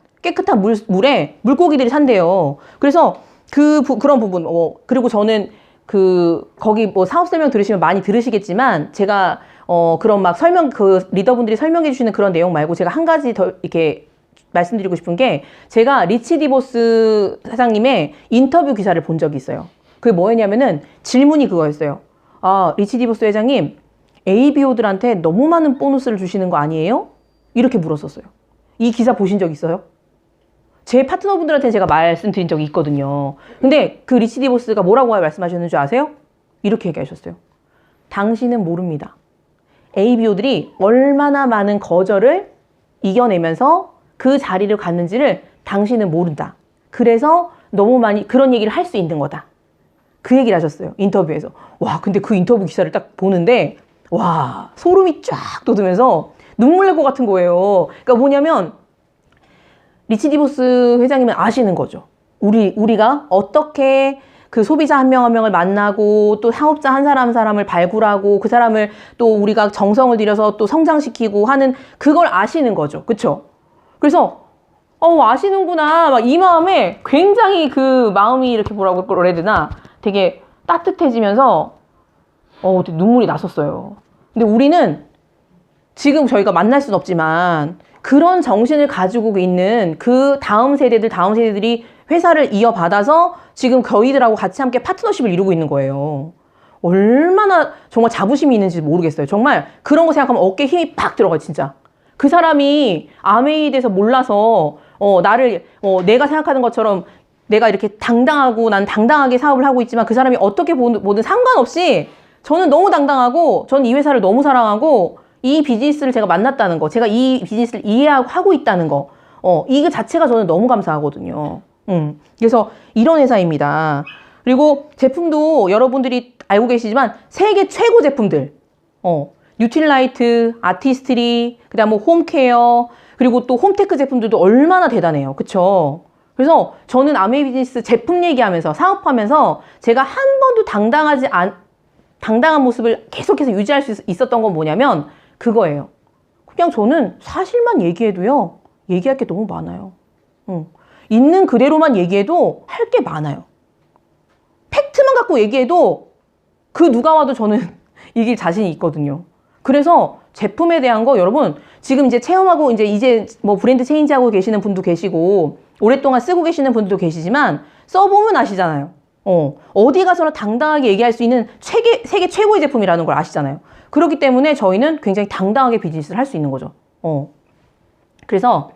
물에 물고기들이 산대요. 그래서 그런 부분, 그리고 저는 거기 뭐 사업 설명 들으시면 많이 들으시겠지만 제가 그런 막 리더분들이 설명해 주시는 그런 내용 말고 제가 한 가지 더 이렇게 말씀드리고 싶은 게, 제가 리치 디보스 사장님의 인터뷰 기사를 본 적이 있어요. 그게 뭐였냐면은 질문이 그거였어요. 리치 디보스 회장님, ABO들한테 너무 많은 보너스를 주시는 거 아니에요? 이렇게 물었었어요. 이 기사 보신 적 있어요? 제 파트너분들한테 제가 말씀드린 적이 있거든요. 근데 그 리치 디보스가 뭐라고 말씀하셨는 줄 아세요? 이렇게 얘기하셨어요. 당신은 모릅니다. ABO들이 얼마나 많은 거절을 이겨내면서 그 자리를 갔는지를 당신은 모른다. 그래서 너무 많이 그런 얘기를 할 수 있는 거다. 그 얘기를 하셨어요. 인터뷰에서. 와, 근데 그 인터뷰 기사를 딱 보는데, 와, 소름이 쫙 돋으면서 눈물 날 것 같은 거예요. 그러니까 뭐냐면, 리치 디보스 회장님은 아시는 거죠. 우리가 어떻게 그 소비자 한 명 한 명을 만나고 또 사업자 한 사람 한 사람을 발굴하고 그 사람을 또 우리가 정성을 들여서 또 성장시키고 하는 그걸 아시는 거죠. 그쵸? 그래서 아시는구나. 막 이 마음에 굉장히 그 마음이 이렇게 뭐라고 그래야 되나? 되게 따뜻해지면서 되게 눈물이 났었어요. 근데 우리는 지금 저희가 만날 수는 없지만 그런 정신을 가지고 있는 그 다음 세대들이 회사를 이어받아서 지금 저희들하고 같이 함께 파트너십을 이루고 있는 거예요. 얼마나 정말 자부심이 있는지 모르겠어요. 정말 그런 거 생각하면 어깨에 힘이 팍 들어가요, 진짜. 그 사람이 아메이에 대해서 몰라서 내가 생각하는 것처럼 내가 이렇게 난 당당하게 사업을 하고 있지만 그 사람이 어떻게 보든 상관없이 저는 너무 당당하고 저는 이 회사를 너무 사랑하고 이 비즈니스를 제가 만났다는 거, 제가 이 비즈니스를 이해하고 있다는 거, 이거 자체가 저는 너무 감사하거든요. 그래서 이런 회사입니다. 그리고 제품도 여러분들이 알고 계시지만 세계 최고 제품들, 뉴틸라이트, 아티스트리, 그다음 뭐 홈케어, 그리고 또 홈테크 제품들도 얼마나 대단해요. 그쵸? 그래서 저는 아메이 비즈니스 제품 얘기하면서 사업하면서 제가 한 번도 당당한 모습을 계속해서 유지할 수 있었던 건 뭐냐면 그거예요. 그냥 저는 사실만 얘기해도요, 얘기할 게 너무 많아요. 있는 그대로만 얘기해도 할 게 많아요. 팩트만 갖고 얘기해도 누가 와도 저는 이길 자신이 있거든요. 그래서 제품에 대한 거 여러분 지금 이제 체험하고 이제 뭐 브랜드 체인지하고 계시는 분도 계시고 오랫동안 쓰고 계시는 분도 계시지만 써보면 아시잖아요. 어디 가서나 당당하게 얘기할 수 있는 세계 최고의 제품이라는 걸 아시잖아요. 그렇기 때문에 저희는 굉장히 당당하게 비즈니스를 할 수 있는 거죠. 그래서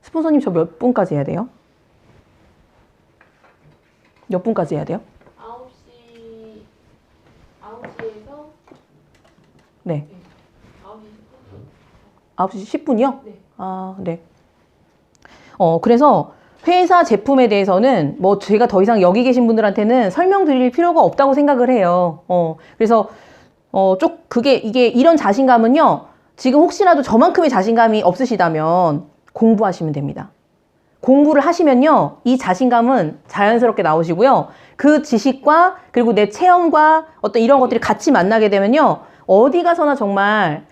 스폰서님 저 몇 분까지 해야 돼요? 몇 분까지 해야 돼요? 9시에서 네. 9시 10분. 9시 10분이요? 네. 아, 네. 그래서 회사 제품에 대해서는 뭐 제가 더 이상 여기 계신 분들한테는 설명드릴 필요가 없다고 생각을 해요. 그래서 이게 이런 자신감은요. 지금 혹시라도 저만큼의 자신감이 없으시다면 공부하시면 됩니다. 공부를 하시면요. 이 자신감은 자연스럽게 나오시고요. 그 지식과 그리고 내 체험과 어떤 이런 것들이 같이 만나게 되면요. 어디 가서나 정말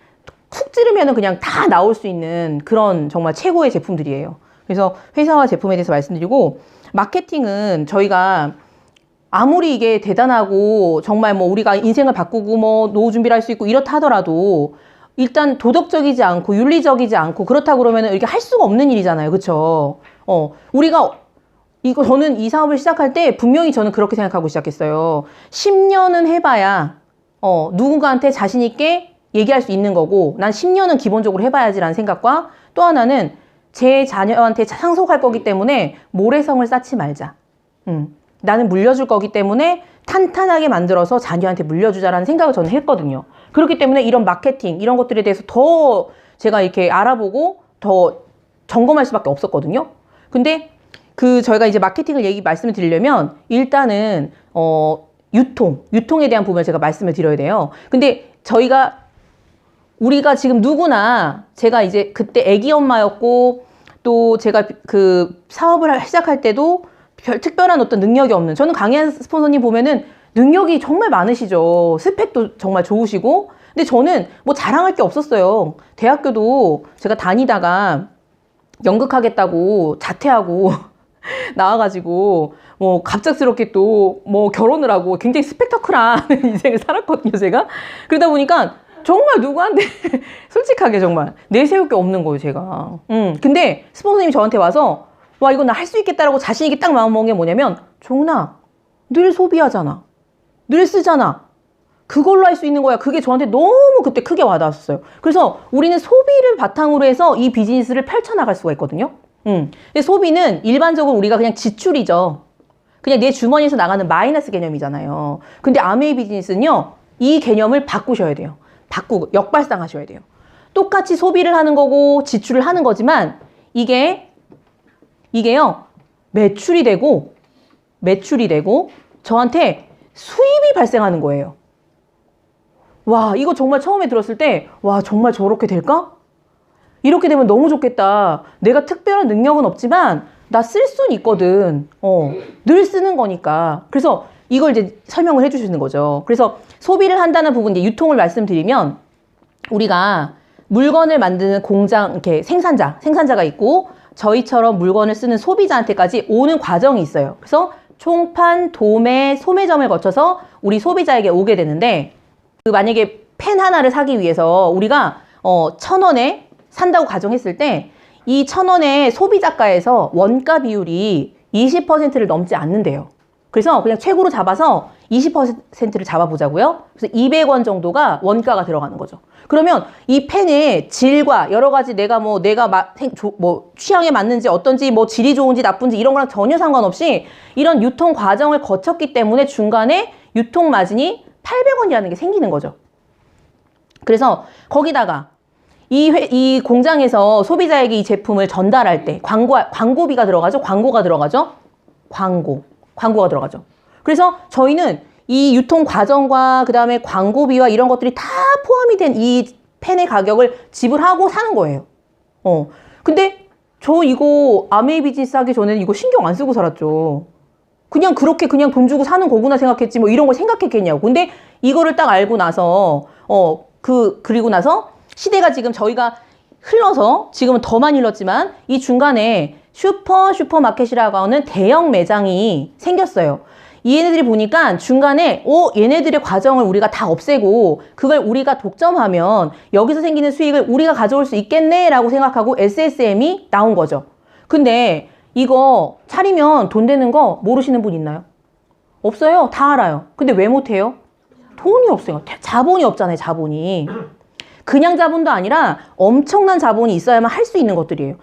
쿡 찌르면은 그냥 다 나올 수 있는 그런 정말 최고의 제품들이에요. 그래서 회사와 제품에 대해서 말씀드리고, 마케팅은 저희가 아무리 이게 대단하고 정말 뭐 우리가 인생을 바꾸고 뭐 노후 준비를 할 수 있고 이렇다 하더라도 일단 도덕적이지 않고 윤리적이지 않고 그렇다 그러면 이렇게 할 수가 없는 일이잖아요. 그쵸? 저는 이 사업을 시작할 때 분명히 저는 그렇게 생각하고 시작했어요. 10년은 해봐야 누군가한테 자신 있게 얘기할 수 있는 거고, 난 10년은 기본적으로 해봐야지라는 생각과, 또 하나는 제 자녀한테 상속할 거기 때문에 모래성을 쌓지 말자. 나는 물려줄 거기 때문에 탄탄하게 만들어서 자녀한테 물려주자라는 생각을 저는 했거든요. 그렇기 때문에 이런 마케팅, 이런 것들에 대해서 더 제가 이렇게 알아보고 더 점검할 수밖에 없었거든요. 근데 저희가 이제 마케팅을 말씀을 드리려면 일단은 유통에 대한 부분을 제가 말씀을 드려야 돼요. 근데 우리가 지금 누구나, 제가 이제 그때 애기 엄마였고, 또 제가 그 사업을 시작할 때도 특별한 어떤 능력이 없는, 저는 강의한 스폰서님 보면은 능력이 정말 많으시죠. 스펙도 정말 좋으시고. 근데 저는 뭐 자랑할 게 없었어요. 대학교도 제가 다니다가 연극하겠다고 자퇴하고 나와가지고 뭐 갑작스럽게 또 뭐 결혼을 하고 굉장히 스펙터클한 인생을 살았거든요, 제가. 그러다 보니까 정말 누구한테 솔직하게 정말 내세울 게 없는 거예요, 제가. 근데 스폰서님이 저한테 와서 와, 이거 나 할 수 있겠다라고 자신 있게 딱 마음먹은 게 뭐냐면, 종훈아, 늘 소비하잖아. 늘 쓰잖아. 그걸로 할 수 있는 거야. 그게 저한테 너무 그때 크게 와닿았어요. 그래서 우리는 소비를 바탕으로 해서 이 비즈니스를 펼쳐나갈 수가 있거든요. 근데 소비는 일반적으로 우리가 그냥 지출이죠. 그냥 내 주머니에서 나가는 마이너스 개념이잖아요. 근데 아메이 비즈니스는요, 이 개념을 바꾸셔야 돼요. 바꾸고 역발상하셔야 돼요. 똑같이 소비를 하는 거고 지출을 하는 거지만 이게요, 매출이 되고 저한테 수입이 발생하는 거예요. 와, 이거 정말 처음에 들었을 때, 와, 정말 저렇게 될까? 이렇게 되면 너무 좋겠다. 내가 특별한 능력은 없지만 나 쓸 수는 있거든. 늘 쓰는 거니까. 그래서 이걸 이제 설명을 해주시는 거죠. 그래서 소비를 한다는 부분, 이제 유통을 말씀드리면, 우리가 물건을 만드는 공장, 이렇게 생산자가 있고, 저희처럼 물건을 쓰는 소비자한테까지 오는 과정이 있어요. 그래서 총판, 도매, 소매점을 거쳐서 우리 소비자에게 오게 되는데, 만약에 펜 하나를 사기 위해서 우리가 1,000원에 산다고 가정했을 때, 이 1,000원의 소비자가에서 원가 비율이 20%를 넘지 않는데요. 그래서 그냥 최고로 잡아서 20%를 잡아보자고요. 그래서 200원 정도가 원가가 들어가는 거죠. 그러면 이 펜의 질과 여러 가지 내가 취향에 맞는지 어떤지 뭐 질이 좋은지 나쁜지 이런 거랑 전혀 상관없이 이런 유통 과정을 거쳤기 때문에 중간에 유통 마진이 800원이라는 게 생기는 거죠. 그래서 거기다가 이 공장에서 소비자에게 이 제품을 전달할 때 광고비가 들어가죠. 광고가 들어가죠. 광고가 들어가죠. 그래서 저희는 이 유통 과정과 그 다음에 광고비와 이런 것들이 다 포함이 된 이 펜의 가격을 지불하고 사는 거예요. 근데 저 이거 아메이 비즈니스 하기 전에는 이거 신경 안 쓰고 살았죠. 그냥 그렇게 그냥 돈 주고 사는 거구나 생각했지 뭐 이런 걸 생각했겠냐고. 근데 이거를 딱 알고 나서 그리고 나서 시대가 지금 저희가 흘러서 지금은 더 많이 흘렀지만 이 중간에 슈퍼마켓이라고 하는 대형 매장이 생겼어요. 얘네들이 보니까 중간에 얘네들의 과정을 우리가 다 없애고 그걸 우리가 독점하면 여기서 생기는 수익을 우리가 가져올 수 있겠네 라고 생각하고 SSM이 나온 거죠. 근데 이거 차리면 돈 되는 거 모르시는 분 있나요? 없어요. 다 알아요. 근데 왜 못해요? 돈이 없어요. 자본이 없잖아요. 자본이. 그냥 자본도 아니라 엄청난 자본이 있어야만 할 수 있는 것들이에요.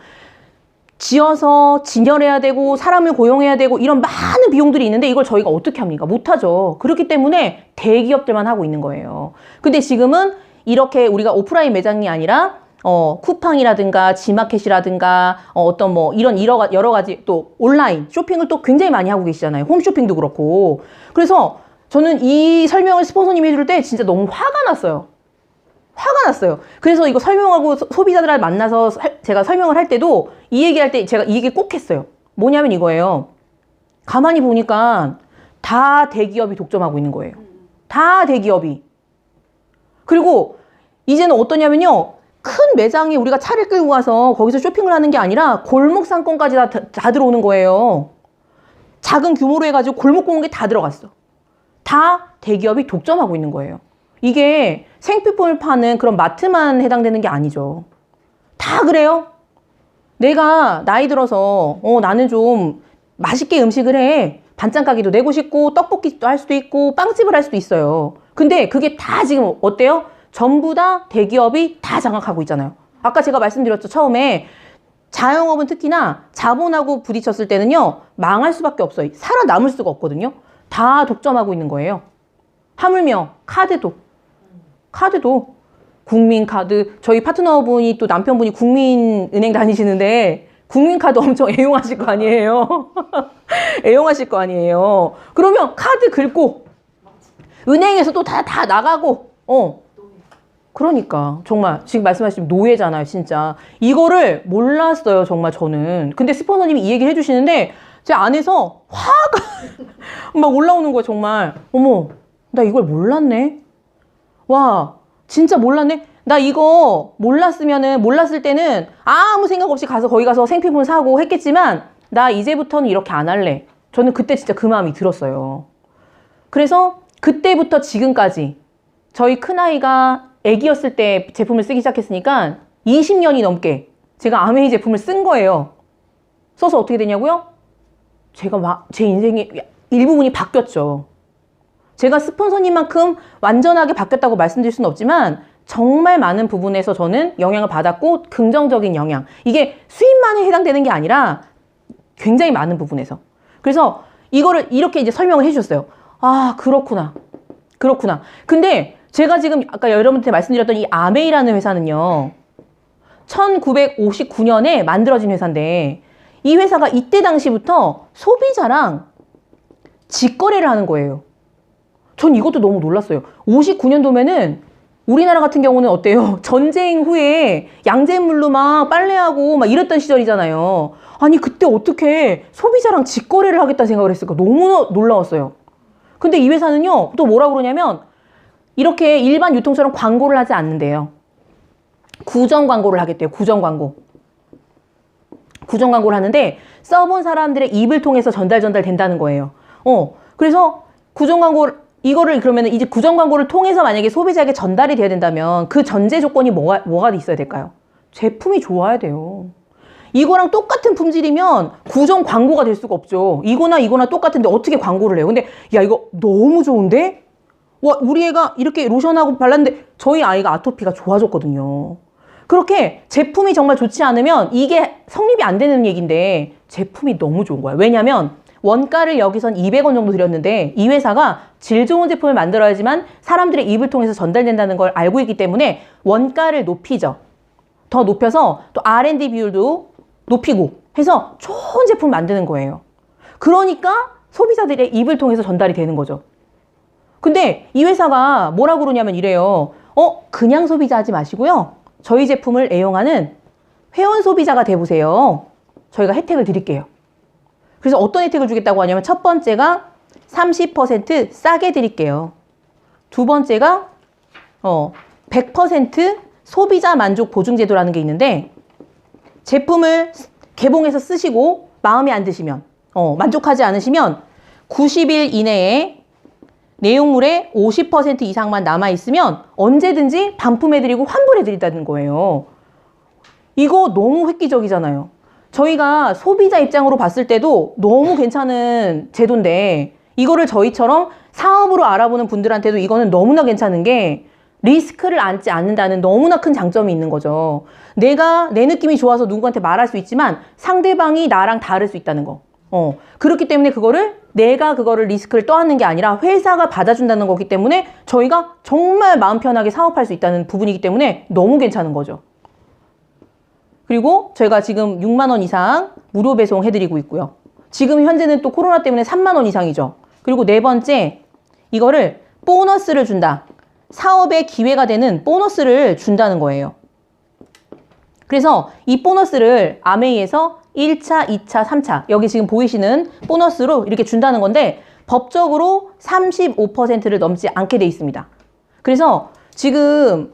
지어서 진열해야 되고 사람을 고용해야 되고 이런 많은 비용들이 있는데 이걸 저희가 어떻게 합니까? 못하죠. 그렇기 때문에 대기업들만 하고 있는 거예요. 근데 지금은 이렇게 우리가 오프라인 매장이 아니라 쿠팡이라든가 지마켓이라든가 어떤 뭐 이런 여러 가지 또 온라인 쇼핑을 또 굉장히 많이 하고 계시잖아요. 홈쇼핑도 그렇고. 그래서 저는 이 설명을 스폰서님이 해줄 때 진짜 너무 화가 났어요. 화가 났어요. 그래서 이거 설명하고 소비자들을 만나서 제가 설명을 할 때도 이 얘기할 때 제가 이 얘기 꼭 했어요. 뭐냐면 이거예요. 가만히 보니까 다 대기업이 독점하고 있는 거예요. 다 대기업이. 그리고 이제는 어떠냐면요. 큰 매장에 우리가 차를 끌고 가서 거기서 쇼핑을 하는 게 아니라 골목 상권까지 다 들어오는 거예요. 작은 규모로 해가지고 골목 공원에 다 들어갔어. 다 대기업이 독점하고 있는 거예요. 이게 생필품을 파는 그런 마트만 해당되는 게 아니죠. 다 그래요. 내가 나이 들어서 나는 좀 맛있게 음식을 해. 반찬 가게도 내고 싶고 떡볶이도 할 수도 있고 빵집을 할 수도 있어요. 근데 그게 다 지금 어때요? 전부 다 대기업이 다 장악하고 있잖아요. 아까 제가 말씀드렸죠. 처음에 자영업은 특히나 자본하고 부딪혔을 때는요. 망할 수밖에 없어요. 살아남을 수가 없거든요. 다 독점하고 있는 거예요. 하물며 카드도 국민카드, 저희 파트너분이 또 남편분이 국민은행 다니시는데 국민카드 엄청 애용하실 거 아니에요. 애용하실 거 아니에요. 그러면 카드 긁고 은행에서 또 다 나가고 그러니까 정말 지금 말씀하신 노예잖아요. 진짜 이거를 몰랐어요. 정말 저는. 근데 스폰서님이 이 얘기를 해주시는데 제 안에서 화가 막 올라오는 거예요. 정말. 어머, 나 이걸 몰랐네. 와, 진짜 몰랐네. 나 이거 몰랐을 때는 아무 생각 없이 거기 가서 생필품 사고 했겠지만 나 이제부터는 이렇게 안 할래. 저는 그때 진짜 그 마음이 들었어요. 그래서 그때부터 지금까지 저희 큰아이가 애기였을 때 제품을 쓰기 시작했으니까 20년이 넘게 제가 아메이 제품을 쓴 거예요. 써서 어떻게 되냐고요? 제 인생의 일부분이 바뀌었죠. 제가 스폰서님만큼 완전하게 바뀌었다고 말씀드릴 수는 없지만 정말 많은 부분에서 저는 영향을 받았고 긍정적인 영향. 이게 수입만에 해당되는 게 아니라 굉장히 많은 부분에서. 그래서 이거를 이렇게 이제 설명을 해주셨어요. 아, 그렇구나. 근데 제가 지금 아까 여러분한테 말씀드렸던 이 아메이라는 회사는요. 1959년에 만들어진 회사인데 이 회사가 이때 당시부터 소비자랑 직거래를 하는 거예요. 전 이것도 너무 놀랐어요. 59년도면은 우리나라 같은 경우는 어때요? 전쟁 후에 양잿물로 막 빨래하고 막 이랬던 시절이잖아요. 아니 그때 어떻게 소비자랑 직거래를 하겠다는 생각을 했을까? 너무 놀라웠어요. 근데 이 회사는요. 또 뭐라고 그러냐면 이렇게 일반 유통처럼 광고를 하지 않는데요. 구정 광고를 하겠대요. 구정 광고를 하는데 써본 사람들의 입을 통해서 전달된다는 거예요. 그래서 구정 광고를 이거를 그러면 이제 구정 광고를 통해서 만약에 소비자에게 전달이 돼야 된다면 그 전제 조건이 뭐가 있어야 될까요? 제품이 좋아야 돼요. 이거랑 똑같은 품질이면 구정 광고가 될 수가 없죠. 이거나 똑같은데 어떻게 광고를 해요? 근데 야 이거 너무 좋은데? 와 우리 애가 이렇게 로션하고 발랐는데 저희 아이가 아토피가 좋아졌거든요. 그렇게 제품이 정말 좋지 않으면 이게 성립이 안 되는 얘기인데 제품이 너무 좋은 거야. 왜냐면 원가를 여기선 200원 정도 들였는데 이 회사가 질 좋은 제품을 만들어야지만 사람들의 입을 통해서 전달된다는 걸 알고 있기 때문에 원가를 높이죠. 더 높여서 또 R&D 비율도 높이고 해서 좋은 제품 만드는 거예요. 그러니까 소비자들의 입을 통해서 전달이 되는 거죠. 근데 이 회사가 뭐라고 그러냐면 이래요. 그냥 소비자 하지 마시고요. 저희 제품을 애용하는 회원 소비자가 돼보세요. 저희가 혜택을 드릴게요. 그래서 어떤 혜택을 주겠다고 하냐면 첫 번째가 30% 싸게 드릴게요. 두 번째가 100% 소비자 만족 보증 제도라는 게 있는데 제품을 개봉해서 쓰시고 마음에 안 드시면 만족하지 않으시면 90일 이내에 내용물의 50% 이상만 남아있으면 언제든지 반품해드리고 환불해드린다는 거예요. 이거 너무 획기적이잖아요. 저희가 소비자 입장으로 봤을 때도 너무 괜찮은 제도인데 이거를 저희처럼 사업으로 알아보는 분들한테도 이거는 너무나 괜찮은 게 리스크를 안지 않는다는 너무나 큰 장점이 있는 거죠. 내가 내 느낌이 좋아서 누구한테 말할 수 있지만 상대방이 나랑 다를 수 있다는 거. 그렇기 때문에 내가 그거를 리스크를 떠안는 게 아니라 회사가 받아준다는 거기 때문에 저희가 정말 마음 편하게 사업할 수 있다는 부분이기 때문에 너무 괜찮은 거죠. 그리고 저희가 지금 6만 원 이상 무료 배송 해드리고 있고요. 지금 현재는 또 코로나 때문에 3만 원 이상이죠. 그리고 네 번째, 이거를 보너스를 준다. 사업의 기회가 되는 보너스를 준다는 거예요. 그래서 이 보너스를 아메이에서 1차, 2차, 3차 여기 지금 보이시는 보너스로 이렇게 준다는 건데 법적으로 35%를 넘지 않게 돼 있습니다. 그래서 지금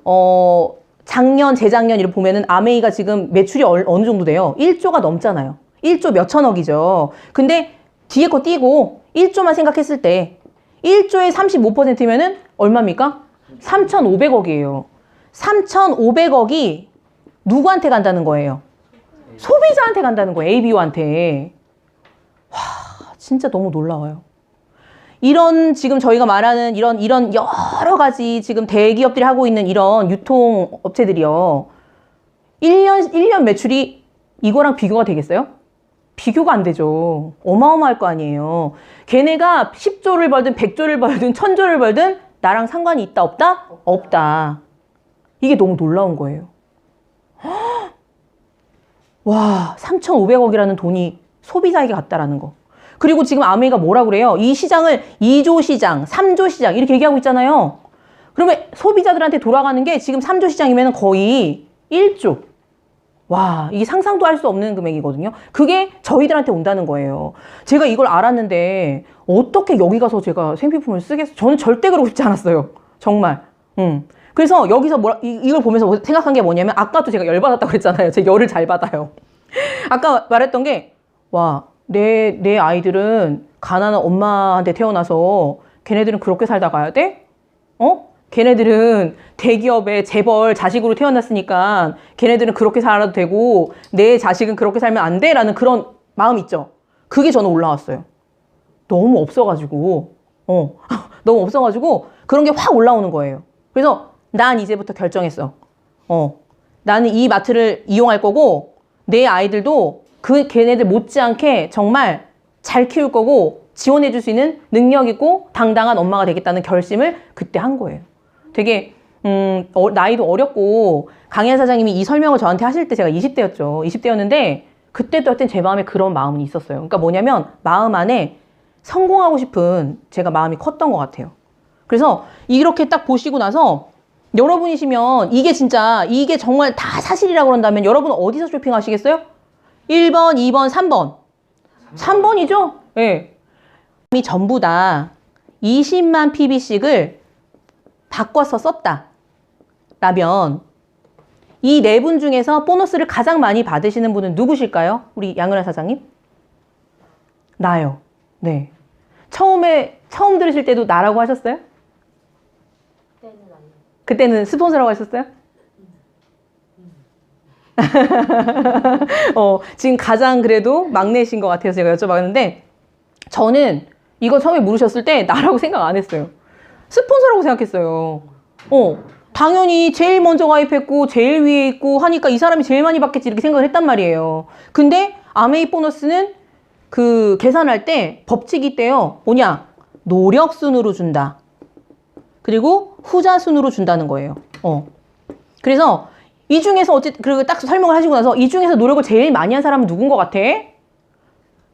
작년, 재작년 이렇게 보면은 아메이가 지금 매출이 어느 정도 돼요? 1조가 넘잖아요. 1조 몇천억이죠. 근데 뒤에 거 띄고 1조만 생각했을 때 1조에 35%면은 얼마입니까? 3,500억이에요. 3,500억이 누구한테 간다는 거예요? 소비자한테 간다는 거예요. ABO한테. 와, 진짜 너무 놀라워요. 이런 지금 저희가 말하는 이런 여러 가지 지금 대기업들이 하고 있는 이런 유통업체들이요. 1년 매출이 이거랑 비교가 되겠어요? 비교가 안 되죠. 어마어마할 거 아니에요. 걔네가 10조를 벌든 100조를 벌든 1000조를 벌든 나랑 상관이 있다 없다? 없다. 이게 너무 놀라운 거예요. 와, 3,500억이라는 돈이 소비자에게 갔다라는 거. 그리고 지금 아메이가 뭐라 그래요? 이 시장을 2조 시장, 3조 시장 이렇게 얘기하고 있잖아요. 그러면 소비자들한테 돌아가는 게 지금 3조 시장이면 거의 1조. 와, 이게 상상도 할 수 없는 금액이거든요. 그게 저희들한테 온다는 거예요. 제가 이걸 알았는데 어떻게 여기 가서 제가 생필품을 쓰겠어요? 저는 절대 그러고 싶지 않았어요. 정말. 그래서 여기서 이걸 보면서 생각한 게 뭐냐면 아까도 제가 열받았다고 그랬잖아요. 제가 열을 잘 받아요. 아까 말했던 게 와, 내 아이들은 가난한 엄마한테 태어나서 걔네들은 그렇게 살다 가야 돼? 걔네들은 대기업의 재벌 자식으로 태어났으니까 걔네들은 그렇게 살아도 되고 내 자식은 그렇게 살면 안 돼? 라는 그런 마음 있죠. 그게 저는 올라왔어요. 너무 없어가지고 너무 없어가지고 그런 게 확 올라오는 거예요. 그래서 난 이제부터 결정했어. 나는 이 마트를 이용할 거고 내 아이들도 걔네들 못지않게 정말 잘 키울 거고 지원해 줄 수 있는 능력 있고 당당한 엄마가 되겠다는 결심을 그때 한 거예요. 되게 나이도 어렸고 강현 사장님이 이 설명을 저한테 하실 때 제가 20대였죠. 20대였는데 그때도 하여튼 제 마음에 그런 마음이 있었어요. 그러니까 뭐냐면 마음 안에 성공하고 싶은 제가 마음이 컸던 것 같아요. 그래서 이렇게 딱 보시고 나서 여러분이시면 이게 정말 다 사실이라고 그런다면 여러분 어디서 쇼핑하시겠어요? 1번, 2번, 3번. 3번이죠? 예. 이 전부 다 20만 PB씩을 바꿔서 썼다. 라면 이 네 분 중에서 보너스를 가장 많이 받으시는 분은 누구실까요? 우리 양은아 사장님? 나요. 네. 처음 들으실 때도 나라고 하셨어요? 그때는 아니에요. 그때는 스폰서라고 하셨어요? 지금 가장 그래도 막내신 것 같아서 제가 여쭤봤는데 저는 이거 처음에 물으셨을 때 나라고 생각 안 했어요. 스폰서라고 생각했어요. 당연히 제일 먼저 가입했고 제일 위에 있고 하니까 이 사람이 제일 많이 받겠지 이렇게 생각을 했단 말이에요. 근데 아메이 보너스는 그 계산할 때 법칙이 있대요. 뭐냐? 노력 순으로 준다. 그리고 후자 순으로 준다는 거예요. 그래서 이 중에서 그리고 딱 설명을 하시고 나서 이 중에서 노력을 제일 많이 한 사람은 누군 것 같아?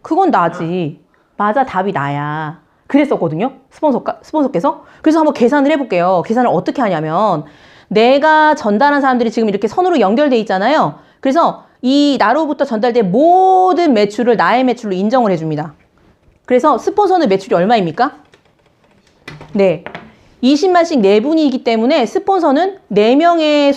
그건 나지. 맞아, 답이 나야. 그랬었거든요. 스폰서께서. 그래서 한번 계산을 해볼게요. 계산을 어떻게 하냐면 내가 전달한 사람들이 지금 이렇게 선으로 연결돼 있잖아요. 그래서 이 나로부터 전달된 모든 매출을 나의 매출로 인정을 해줍니다. 그래서 스폰서는 매출이 얼마입니까? 네. 20만씩 4분이기 때문에 스폰서는 4명의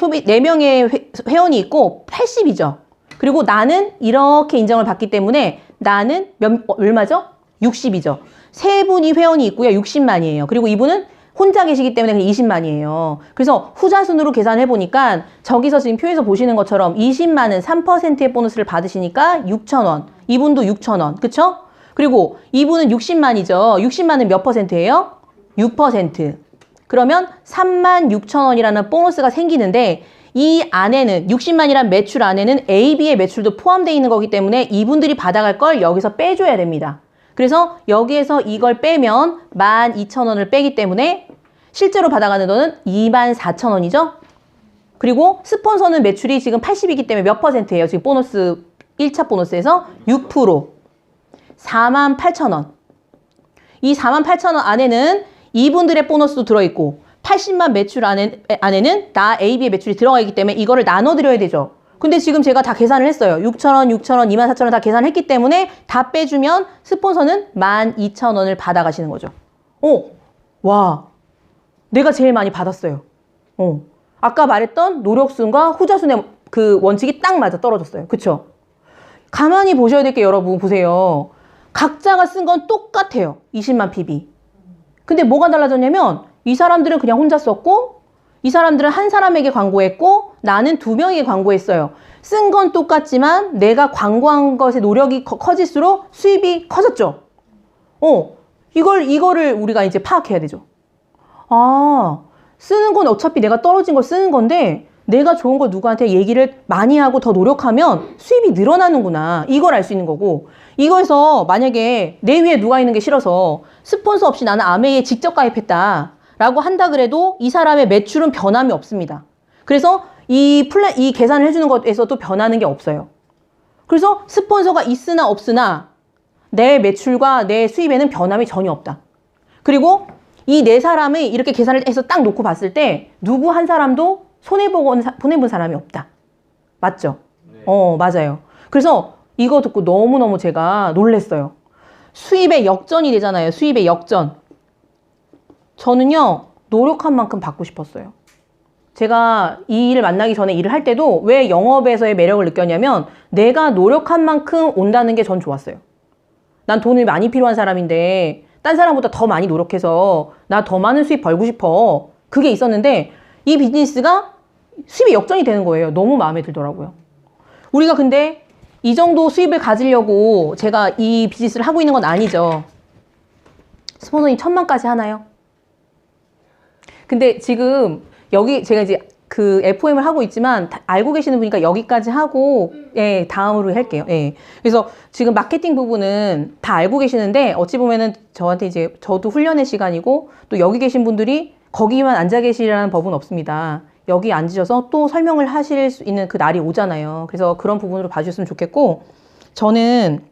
회원이 있고 80이죠. 그리고 나는 이렇게 인정을 받기 때문에 나는 얼마죠? 60이죠. 3분이 회원이 있고요. 60만이에요. 그리고 이분은 혼자 계시기 때문에 20만이에요. 그래서 후자순으로 계산해보니까 저기서 지금 표에서 보시는 것처럼 20만은 3%의 보너스를 받으시니까 6,000원. 이분도 6,000원. 그쵸? 그리고 이분은 60만이죠. 60만은 몇 퍼센트예요? 6%. 그러면 36,000원이라는 보너스가 생기는데 이 안에는 60만이란 매출 안에는 A, B의 매출도 포함되어 있는 거기 때문에 이분들이 받아갈 걸 여기서 빼줘야 됩니다. 그래서 여기에서 이걸 빼면 12,000원을 빼기 때문에 실제로 받아가는 돈은 24,000원이죠. 그리고 스폰서는 매출이 지금 80이기 때문에 몇 %예요? 지금 보너스 1차 보너스에서 6%. 48,000원. 이 48,000원 안에는 이분들의 보너스도 들어있고 80만 매출 안에는 나 AB의 매출이 들어가 있기 때문에 이거를 나눠드려야 되죠. 근데 지금 제가 다 계산을 했어요. 6,000원, 6,000원, 24,000원 다 계산했기 때문에 다 빼주면 스폰서는 12,000원을 받아가시는 거죠. 와, 내가 제일 많이 받았어요. 아까 말했던 노력순과 후자순의 그 원칙이 딱 맞아 떨어졌어요. 그쵸? 가만히 보셔야 될 게 여러분 보세요. 각자가 쓴 건 똑같아요. 20만 PB. 근데 뭐가 달라졌냐면 이 사람들은 그냥 혼자 썼고 이 사람들은 한 사람에게 광고했고 나는 2명에게 광고했어요. 쓴 건 똑같지만 내가 광고한 것의 노력이 커질수록 수입이 커졌죠. 이거를 우리가 이제 파악해야 되죠. 아, 쓰는 건 어차피 내가 떨어진 걸 쓰는 건데 내가 좋은 걸 누구한테 얘기를 많이 하고 더 노력하면 수입이 늘어나는구나. 이걸 알 수 있는 거고 이거에서 만약에 내 위에 누가 있는 게 싫어서 스폰서 없이 나는 아메이에 직접 가입했다 라고 한다 그래도 이 사람의 매출은 변함이 없습니다. 그래서 이 계산을 해주는 것에서도 변하는 게 없어요. 그래서 스폰서가 있으나 없으나 내 매출과 내 수입에는 변함이 전혀 없다. 그리고 이 네 사람이 이렇게 계산을 해서 딱 놓고 봤을 때 누구 한 사람도 손해본 사람이 없다. 맞죠? 네. 맞아요. 그래서 이거 듣고 너무너무 제가 놀랬어요. 수입의 역전이 되잖아요. 수입의 역전. 저는요, 노력한 만큼 받고 싶었어요. 제가 이 일을 만나기 전에 일을 할 때도 왜 영업에서의 매력을 느꼈냐면 내가 노력한 만큼 온다는 게 전 좋았어요. 난 돈이 많이 필요한 사람인데 딴 사람보다 더 많이 노력해서 나 더 많은 수입 벌고 싶어. 그게 있었는데 이 비즈니스가 수입이 역전이 되는 거예요. 너무 마음에 들더라고요. 우리가 근데 이 정도 수입을 가지려고 제가 이 비즈니스를 하고 있는 건 아니죠. 스폰서님 1,000만까지 하나요? 근데 지금 여기 제가 이제 그 FOM을 하고 있지만 알고 계시는 분이니까 여기까지 하고 예, 다음으로 할게요. 예. 그래서 지금 마케팅 부분은 다 알고 계시는데 어찌 보면은 저한테 이제 저도 훈련의 시간이고 또 여기 계신 분들이 거기만 앉아 계시라는 법은 없습니다. 여기 앉으셔서 또 설명을 하실 수 있는 그 날이 오잖아요. 그래서 그런 부분으로 봐주셨으면 좋겠고 저는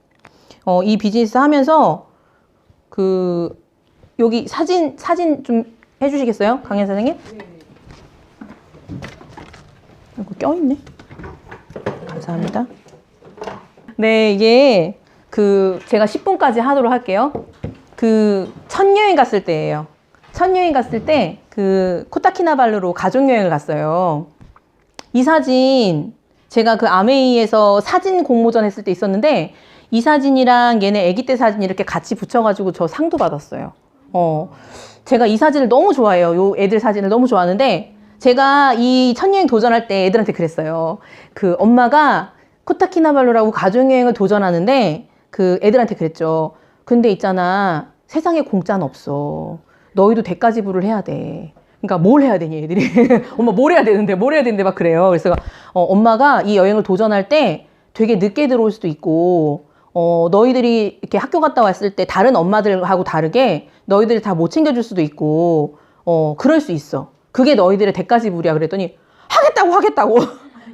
이 비즈니스 하면서 그 여기 사진 좀 해주시겠어요? 강연 선생님? 이거 껴있네. 감사합니다. 네, 이게 제가 10분까지 하도록 할게요. 첫 여행 갔을 때예요. 첫 여행 갔을 때 코타키나발루로 가족여행을 갔어요. 이 사진 제가 아메이에서 사진 공모전 했을 때 있었는데 이 사진이랑 얘네 아기 때 사진 이렇게 같이 붙여가지고 저 상도 받았어요. 제가 이 사진을 너무 좋아해요. 요 애들 사진을 너무 좋아하는데 제가 이 첫 여행 도전할 때 애들한테 그랬어요. 엄마가 코타키나발루라고 가족여행을 도전하는데 애들한테 그랬죠. 근데 있잖아, 세상에 공짜는 없어. 너희도 대가 지불을 해야 돼. 그러니까 뭘 해야 되니 애들이. 엄마 뭘 해야 되는데 막 그래요. 그래서 엄마가 이 여행을 도전할 때 되게 늦게 들어올 수도 있고 너희들이 이렇게 학교 갔다 왔을 때 다른 엄마들하고 다르게 너희들이 다 못 챙겨줄 수도 있고 그럴 수 있어. 그게 너희들의 대가 지불이야. 그랬더니 하겠다고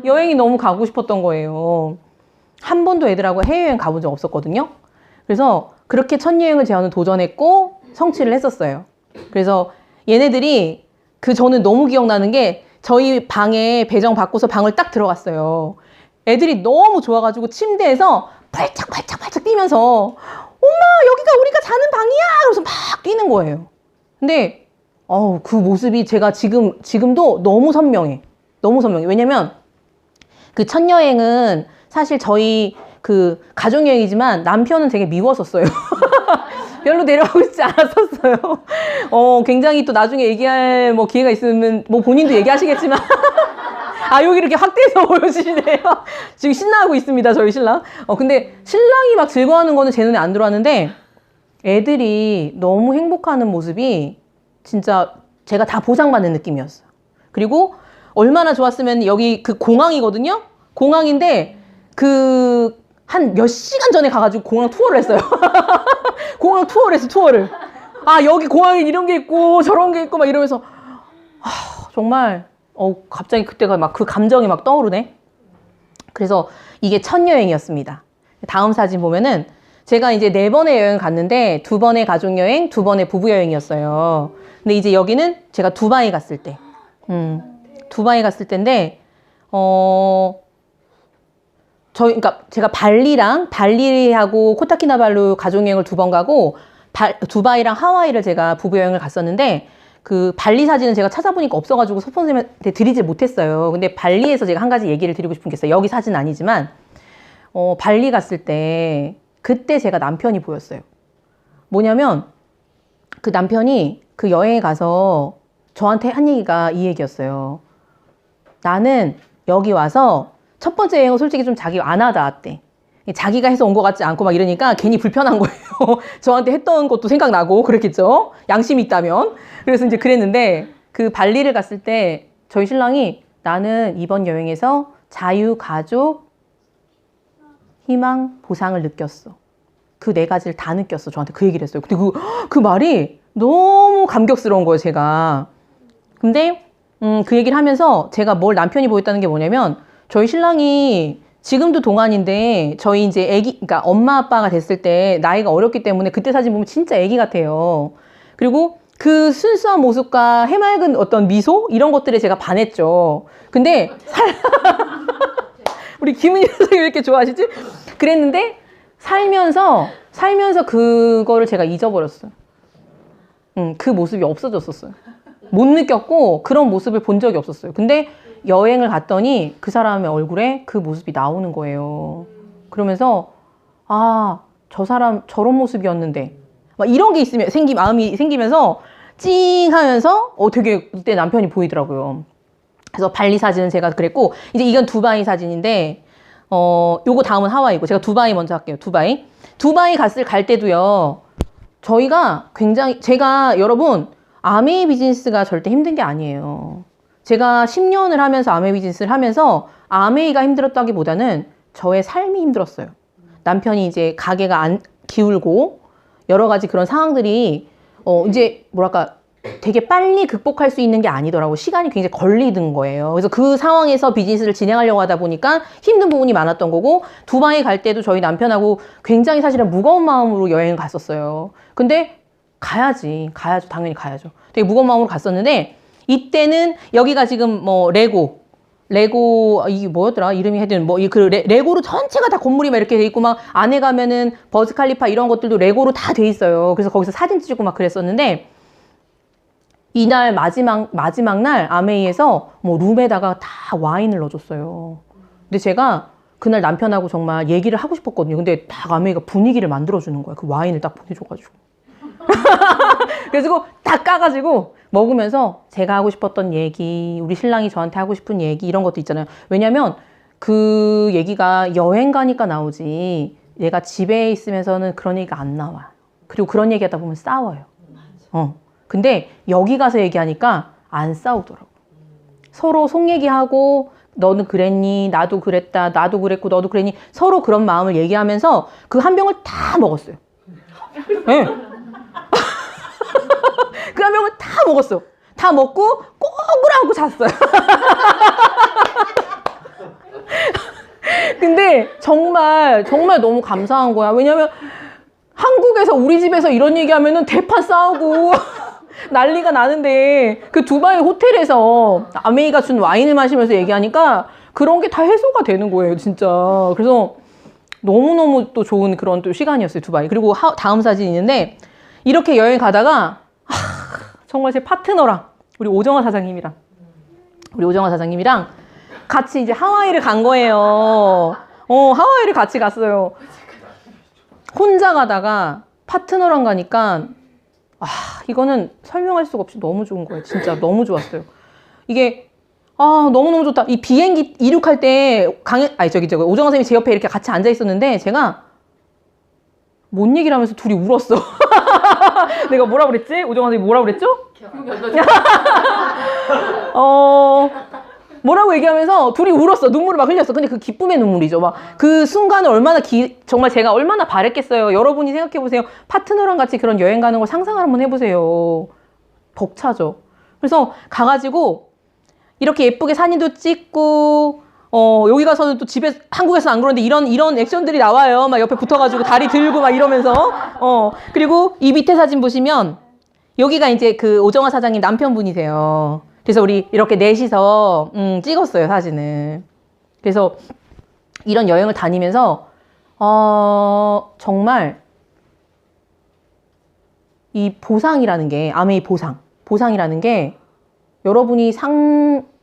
여행이 너무 가고 싶었던 거예요. 한 번도 애들하고 해외여행 가본 적 없었거든요. 그래서 그렇게 첫 여행을 저는 도전했고 성취를 했었어요. 그래서 얘네들이 저는 너무 기억나는 게 저희 방에 배정 받고서 방을 딱 들어갔어요. 애들이 너무 좋아가지고 침대에서 발짝 뛰면서 엄마 여기가 우리가 자는 방이야! 그래서 막 뛰는 거예요. 근데 그 모습이 제가 지금도 너무 선명해. 너무 선명해. 왜냐면 첫 여행은 사실 저희 가족여행이지만 남편은 되게 미웠었어요. 별로 내려가고 싶지 않았었어요. 굉장히 또 나중에 얘기할 기회가 있으면 본인도 얘기하시겠지만 여기 이렇게 확대해서 보여주시네요. 지금 신나하고 있습니다, 저희 신랑. 근데 신랑이 막 즐거워하는 거는 제 눈에 안 들어왔는데 애들이 너무 행복하는 모습이 진짜 제가 다 보상받는 느낌이었어요. 그리고 얼마나 좋았으면 여기 그 공항이거든요? 공항인데 한 몇 시간 전에 가가지고 공항 투어를 했어요. 공항 투어를 했어, 투어를. 아, 여기 공항에 이런 게 있고 저런 게 있고 막 이러면서 정말 갑자기 그때가 막 그 감정이 막 떠오르네. 그래서 이게 첫 여행이었습니다. 다음 사진 보면은 제가 이제 4번의 여행을 갔는데 2번의 가족여행, 2번의 부부여행이었어요. 근데 이제 여기는 제가 두바이 갔을 때. 두바이 갔을 때인데, 그러니까 제가 발리하고 코타키나발루 가족여행을 2번 가고, 두바이랑 하와이를 제가 부부여행을 갔었는데, 그 발리 사진은 제가 찾아보니까 없어가지고 소폰 선생님한테 드리질 못했어요. 근데 발리에서 제가 한 가지 얘기를 드리고 싶은 게 있어요. 여기 사진 아니지만, 발리 갔을 때, 그때 제가 남편이 보였어요. 뭐냐면, 그 남편이 그 여행에 가서 저한테 한 얘기가 이 얘기였어요. 나는 여기 와서 첫 번째 여행은 솔직히 좀 자기가 안 하다 왔대. 자기가 해서 온 것 같지 않고 막 이러니까 괜히 불편한 거예요. 저한테 했던 것도 생각나고 그랬겠죠. 양심이 있다면. 그래서 이제 그랬는데 그 발리를 갔을 때 저희 신랑이 나는 이번 여행에서 자유, 가족, 희망, 보상을 느꼈어. 그 4가지를 다 느꼈어. 저한테 그 얘기를 했어요. 근데 그 말이 너무 감격스러운 거예요, 제가. 근데 그 얘기를 하면서 제가 뭘 남편이 보였다는 게 뭐냐면 저희 신랑이 지금도 동안인데 저희 이제 그러니까 엄마 아빠가 됐을 때 나이가 어렸기 때문에 그때 사진 보면 진짜 애기 같아요. 그리고 그 순수한 모습과 해맑은 어떤 미소 이런 것들에 제가 반했죠. 근데 우리 김은희 선생님 왜 이렇게 좋아하시지? 그랬는데 살면서 그거를 제가 잊어버렸어요. 그 모습이 없어졌었어요. 못 느꼈고 그런 모습을 본 적이 없었어요. 근데 여행을 갔더니 그 사람의 얼굴에 그 모습이 나오는 거예요. 그러면서 저 사람 저런 모습이었는데 막 이런 게 있으면 마음이 생기면서 찡 하면서 되게 이때 남편이 보이더라고요. 그래서 발리 사진은 제가 그랬고 이제 이건 두바이 사진인데 요거 다음은 하와이고 제가 두바이 먼저 할게요. 두바이 갈 때도요. 저희가 제가 여러분 아메이 비즈니스가 절대 힘든 게 아니에요. 제가 10년을 하면서 아메이 비즈니스를 하면서 아메이가 힘들었다기보다는 저의 삶이 힘들었어요. 남편이 이제 가게가 안 기울고 여러 가지 그런 상황들이 이제 뭐랄까 되게 빨리 극복할 수 있는 게 아니더라고. 시간이 굉장히 걸리는 거예요. 그래서 그 상황에서 비즈니스를 진행하려고 하다 보니까 힘든 부분이 많았던 거고 두바이 갈 때도 저희 남편하고 굉장히 사실은 무거운 마음으로 여행을 갔었어요. 근데 가야죠. 당연히 가야죠. 되게 무거운 마음으로 갔었는데 이때는 여기가 지금 뭐 레고 이게 뭐였더라 이름이 하여튼 레고로 전체가 다 건물이 막 이렇게 돼 있고 막 안에 가면은 버즈 칼리파 이런 것들도 레고로 다 돼 있어요. 그래서 거기서 사진 찍고 막 그랬었는데 이날 마지막 날 아메이에서 뭐 룸에다가 다 와인을 넣어줬어요. 근데 제가 그날 남편하고 정말 얘기를 하고 싶었거든요. 근데 딱 아메이가 분위기를 만들어주는 거예요. 그 와인을 딱 보내줘가지고. 그래서 딱 까가지고 먹으면서 제가 하고 싶었던 얘기, 우리 신랑이 저한테 하고 싶은 얘기 이런 것도 있잖아요. 왜냐면 그 얘기가 여행 가니까 나오지 얘가 집에 있으면서는 그런 얘기가 안 나와. 그리고 그런 얘기하다 보면 싸워요. 근데 여기 가서 얘기하니까 안 싸우더라고. 서로 속 얘기하고 너는 그랬니? 나도 그랬다. 나도 그랬고 너도 그랬니? 서로 그런 마음을 얘기하면서 그 한 병을 다 먹었어요. 네. 그 한 병을 다 먹었어. 다 먹고 꼬꾸라 안고 잤어요. 근데 정말 너무 감사한 거야. 왜냐면 한국에서 우리 집에서 이런 얘기하면은 대판 싸우고 난리가 나는데 그 두바이 호텔에서 아메이가 준 와인을 마시면서 얘기하니까 그런 게 다 해소가 되는 거예요, 진짜. 그래서 너무너무 또 좋은 그런 또 시간이었어요, 두바이. 그리고 다음 사진이 있는데 이렇게 여행 가다가 정말 제 파트너랑 우리 오정화 사장님이랑 같이 이제 하와이를 간 거예요. 하와이를 같이 갔어요. 혼자 가다가 파트너랑 가니까 이거는 설명할 수가 없이 너무 좋은 거예요. 진짜 너무 좋았어요. 이게 너무너무 좋다. 이 비행기 이륙할 때 오정화 선생님이 제 옆에 이렇게 같이 앉아 있었는데 제가 뭔 얘기를 하면서 둘이 울었어. 내가 뭐라 그랬지? 오정화 선생님이 뭐라 그랬죠? 뭐라고 얘기하면서 둘이 울었어. 눈물을 막 흘렸어. 근데 그 기쁨의 눈물이죠. 막 그 순간을 얼마나 정말 제가 얼마나 바랬겠어요. 여러분이 생각해보세요. 파트너랑 같이 그런 여행 가는 걸 상상을 한번 해보세요. 벅차죠. 그래서 가가지고 이렇게 예쁘게 사진도 찍고 여기 가서는 또 집에 한국에서는 안 그러는데 이런 액션들이 나와요. 막 옆에 붙어가지고 다리 들고 막 이러면서 그리고 이 밑에 사진 보시면 여기가 이제 그 오정화 사장님 남편분이세요. 그래서 우리 이렇게 넷이서 찍었어요, 사진을. 그래서 이런 여행을 다니면서 정말 이 보상이라는 게 아메이 보상이라는 게 여러분이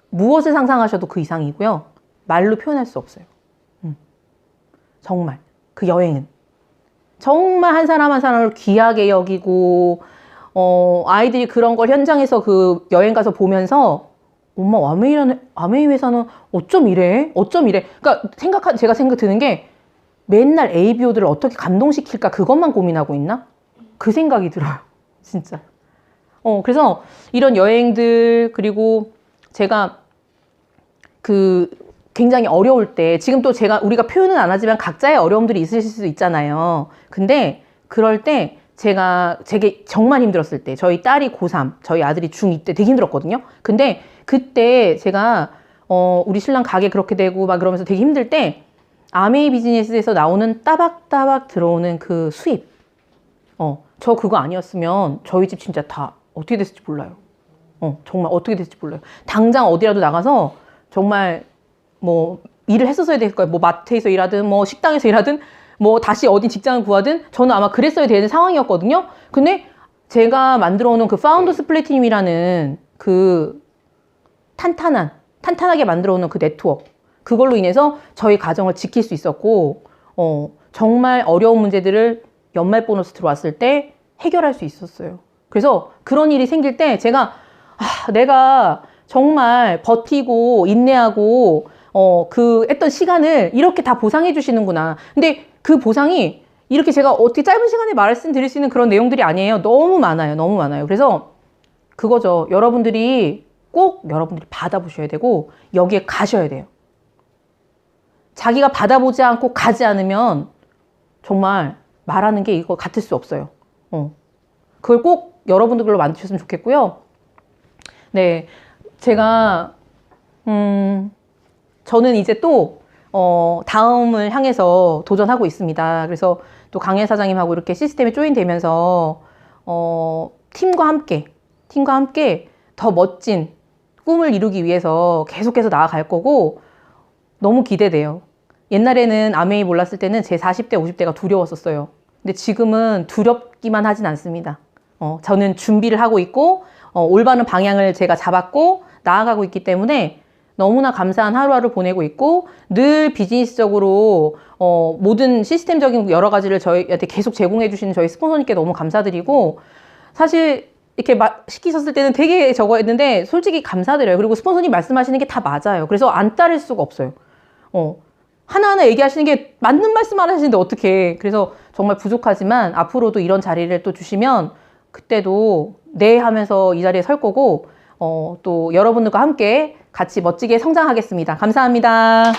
무엇을 상상하셔도 그 이상이고요. 말로 표현할 수 없어요. 정말 그 여행은 정말 한 사람 한 사람을 귀하게 여기고 아이들이 그런 걸 현장에서 그 여행 가서 보면서 엄마 아메이 회사는 어쩜 이래? 그러니까 제가 생각 드는 게 맨날 ABO들을 어떻게 감동시킬까 그것만 고민하고 있나? 그 생각이 들어요. 진짜. 그래서 이런 여행들 그리고 제가 굉장히 어려울 때 지금 또 우리가 표현은 안 하지만 각자의 어려움들이 있으실 수 있잖아요. 근데 그럴 때 제게 정말 힘들었을 때 저희 딸이 고3, 저희 아들이 중2 때 되게 힘들었거든요. 근데 그때 제가 우리 신랑 가게 그렇게 되고 막 그러면서 되게 힘들 때 아메이 비즈니스에서 나오는 따박따박 들어오는 그 수입 저 그거 아니었으면 저희 집 진짜 다 어떻게 됐을지 몰라요. 정말 어떻게 됐을지 몰라요. 당장 어디라도 나가서 정말 뭐 일을 했었어야 될 거예요. 뭐 마트에서 일하든 뭐 식당에서 일하든 뭐 다시 어디 직장을 구하든 저는 아마 그랬어야 되는 상황이었거든요. 근데 제가 만들어 놓은 그 파운더스 플래티늄이라는 그 탄탄하게 만들어 놓은 그 네트워크 그걸로 인해서 저희 가정을 지킬 수 있었고 정말 어려운 문제들을 연말 보너스 들어왔을 때 해결할 수 있었어요. 그래서 그런 일이 생길 때 제가 내가 정말 버티고 인내하고 했던 시간을 이렇게 다 보상해 주시는구나. 근데 그 보상이 이렇게 제가 어떻게 짧은 시간에 말씀드릴 수 있는 그런 내용들이 아니에요. 너무 많아요. 그래서 그거죠. 여러분들이 받아보셔야 되고 여기에 가셔야 돼요. 자기가 받아보지 않고 가지 않으면 정말 말하는 게 이거 같을 수 없어요. 그걸 꼭 여러분들로 만드셨으면 좋겠고요. 네, 제가 저는 이제 또 다음을 향해서 도전하고 있습니다. 그래서 또 강혜 사장님하고 이렇게 시스템에 조인되면서 팀과 함께 더 멋진 꿈을 이루기 위해서 계속해서 나아갈 거고 너무 기대돼요. 옛날에는 아메이 몰랐을 때는 제 40대, 50대가 두려웠었어요. 근데 지금은 두렵기만 하진 않습니다. 저는 준비를 하고 있고 올바른 방향을 제가 잡았고 나아가고 있기 때문에 너무나 감사한 하루하루 보내고 있고 늘 비즈니스적으로 모든 시스템적인 여러 가지를 저희한테 계속 제공해 주시는 저희 스폰서님께 너무 감사드리고 사실 이렇게 시키셨을 때는 되게 저거 했는데 솔직히 감사드려요. 그리고 스폰서님 말씀하시는 게 다 맞아요. 그래서 안 따를 수가 없어요. 하나하나 얘기하시는 게 맞는 말씀만 하시는데 어떡해. 그래서 정말 부족하지만 앞으로도 이런 자리를 또 주시면 그때도 네 하면서 이 자리에 설 거고 또 여러분들과 함께 같이 멋지게 성장하겠습니다. 감사합니다.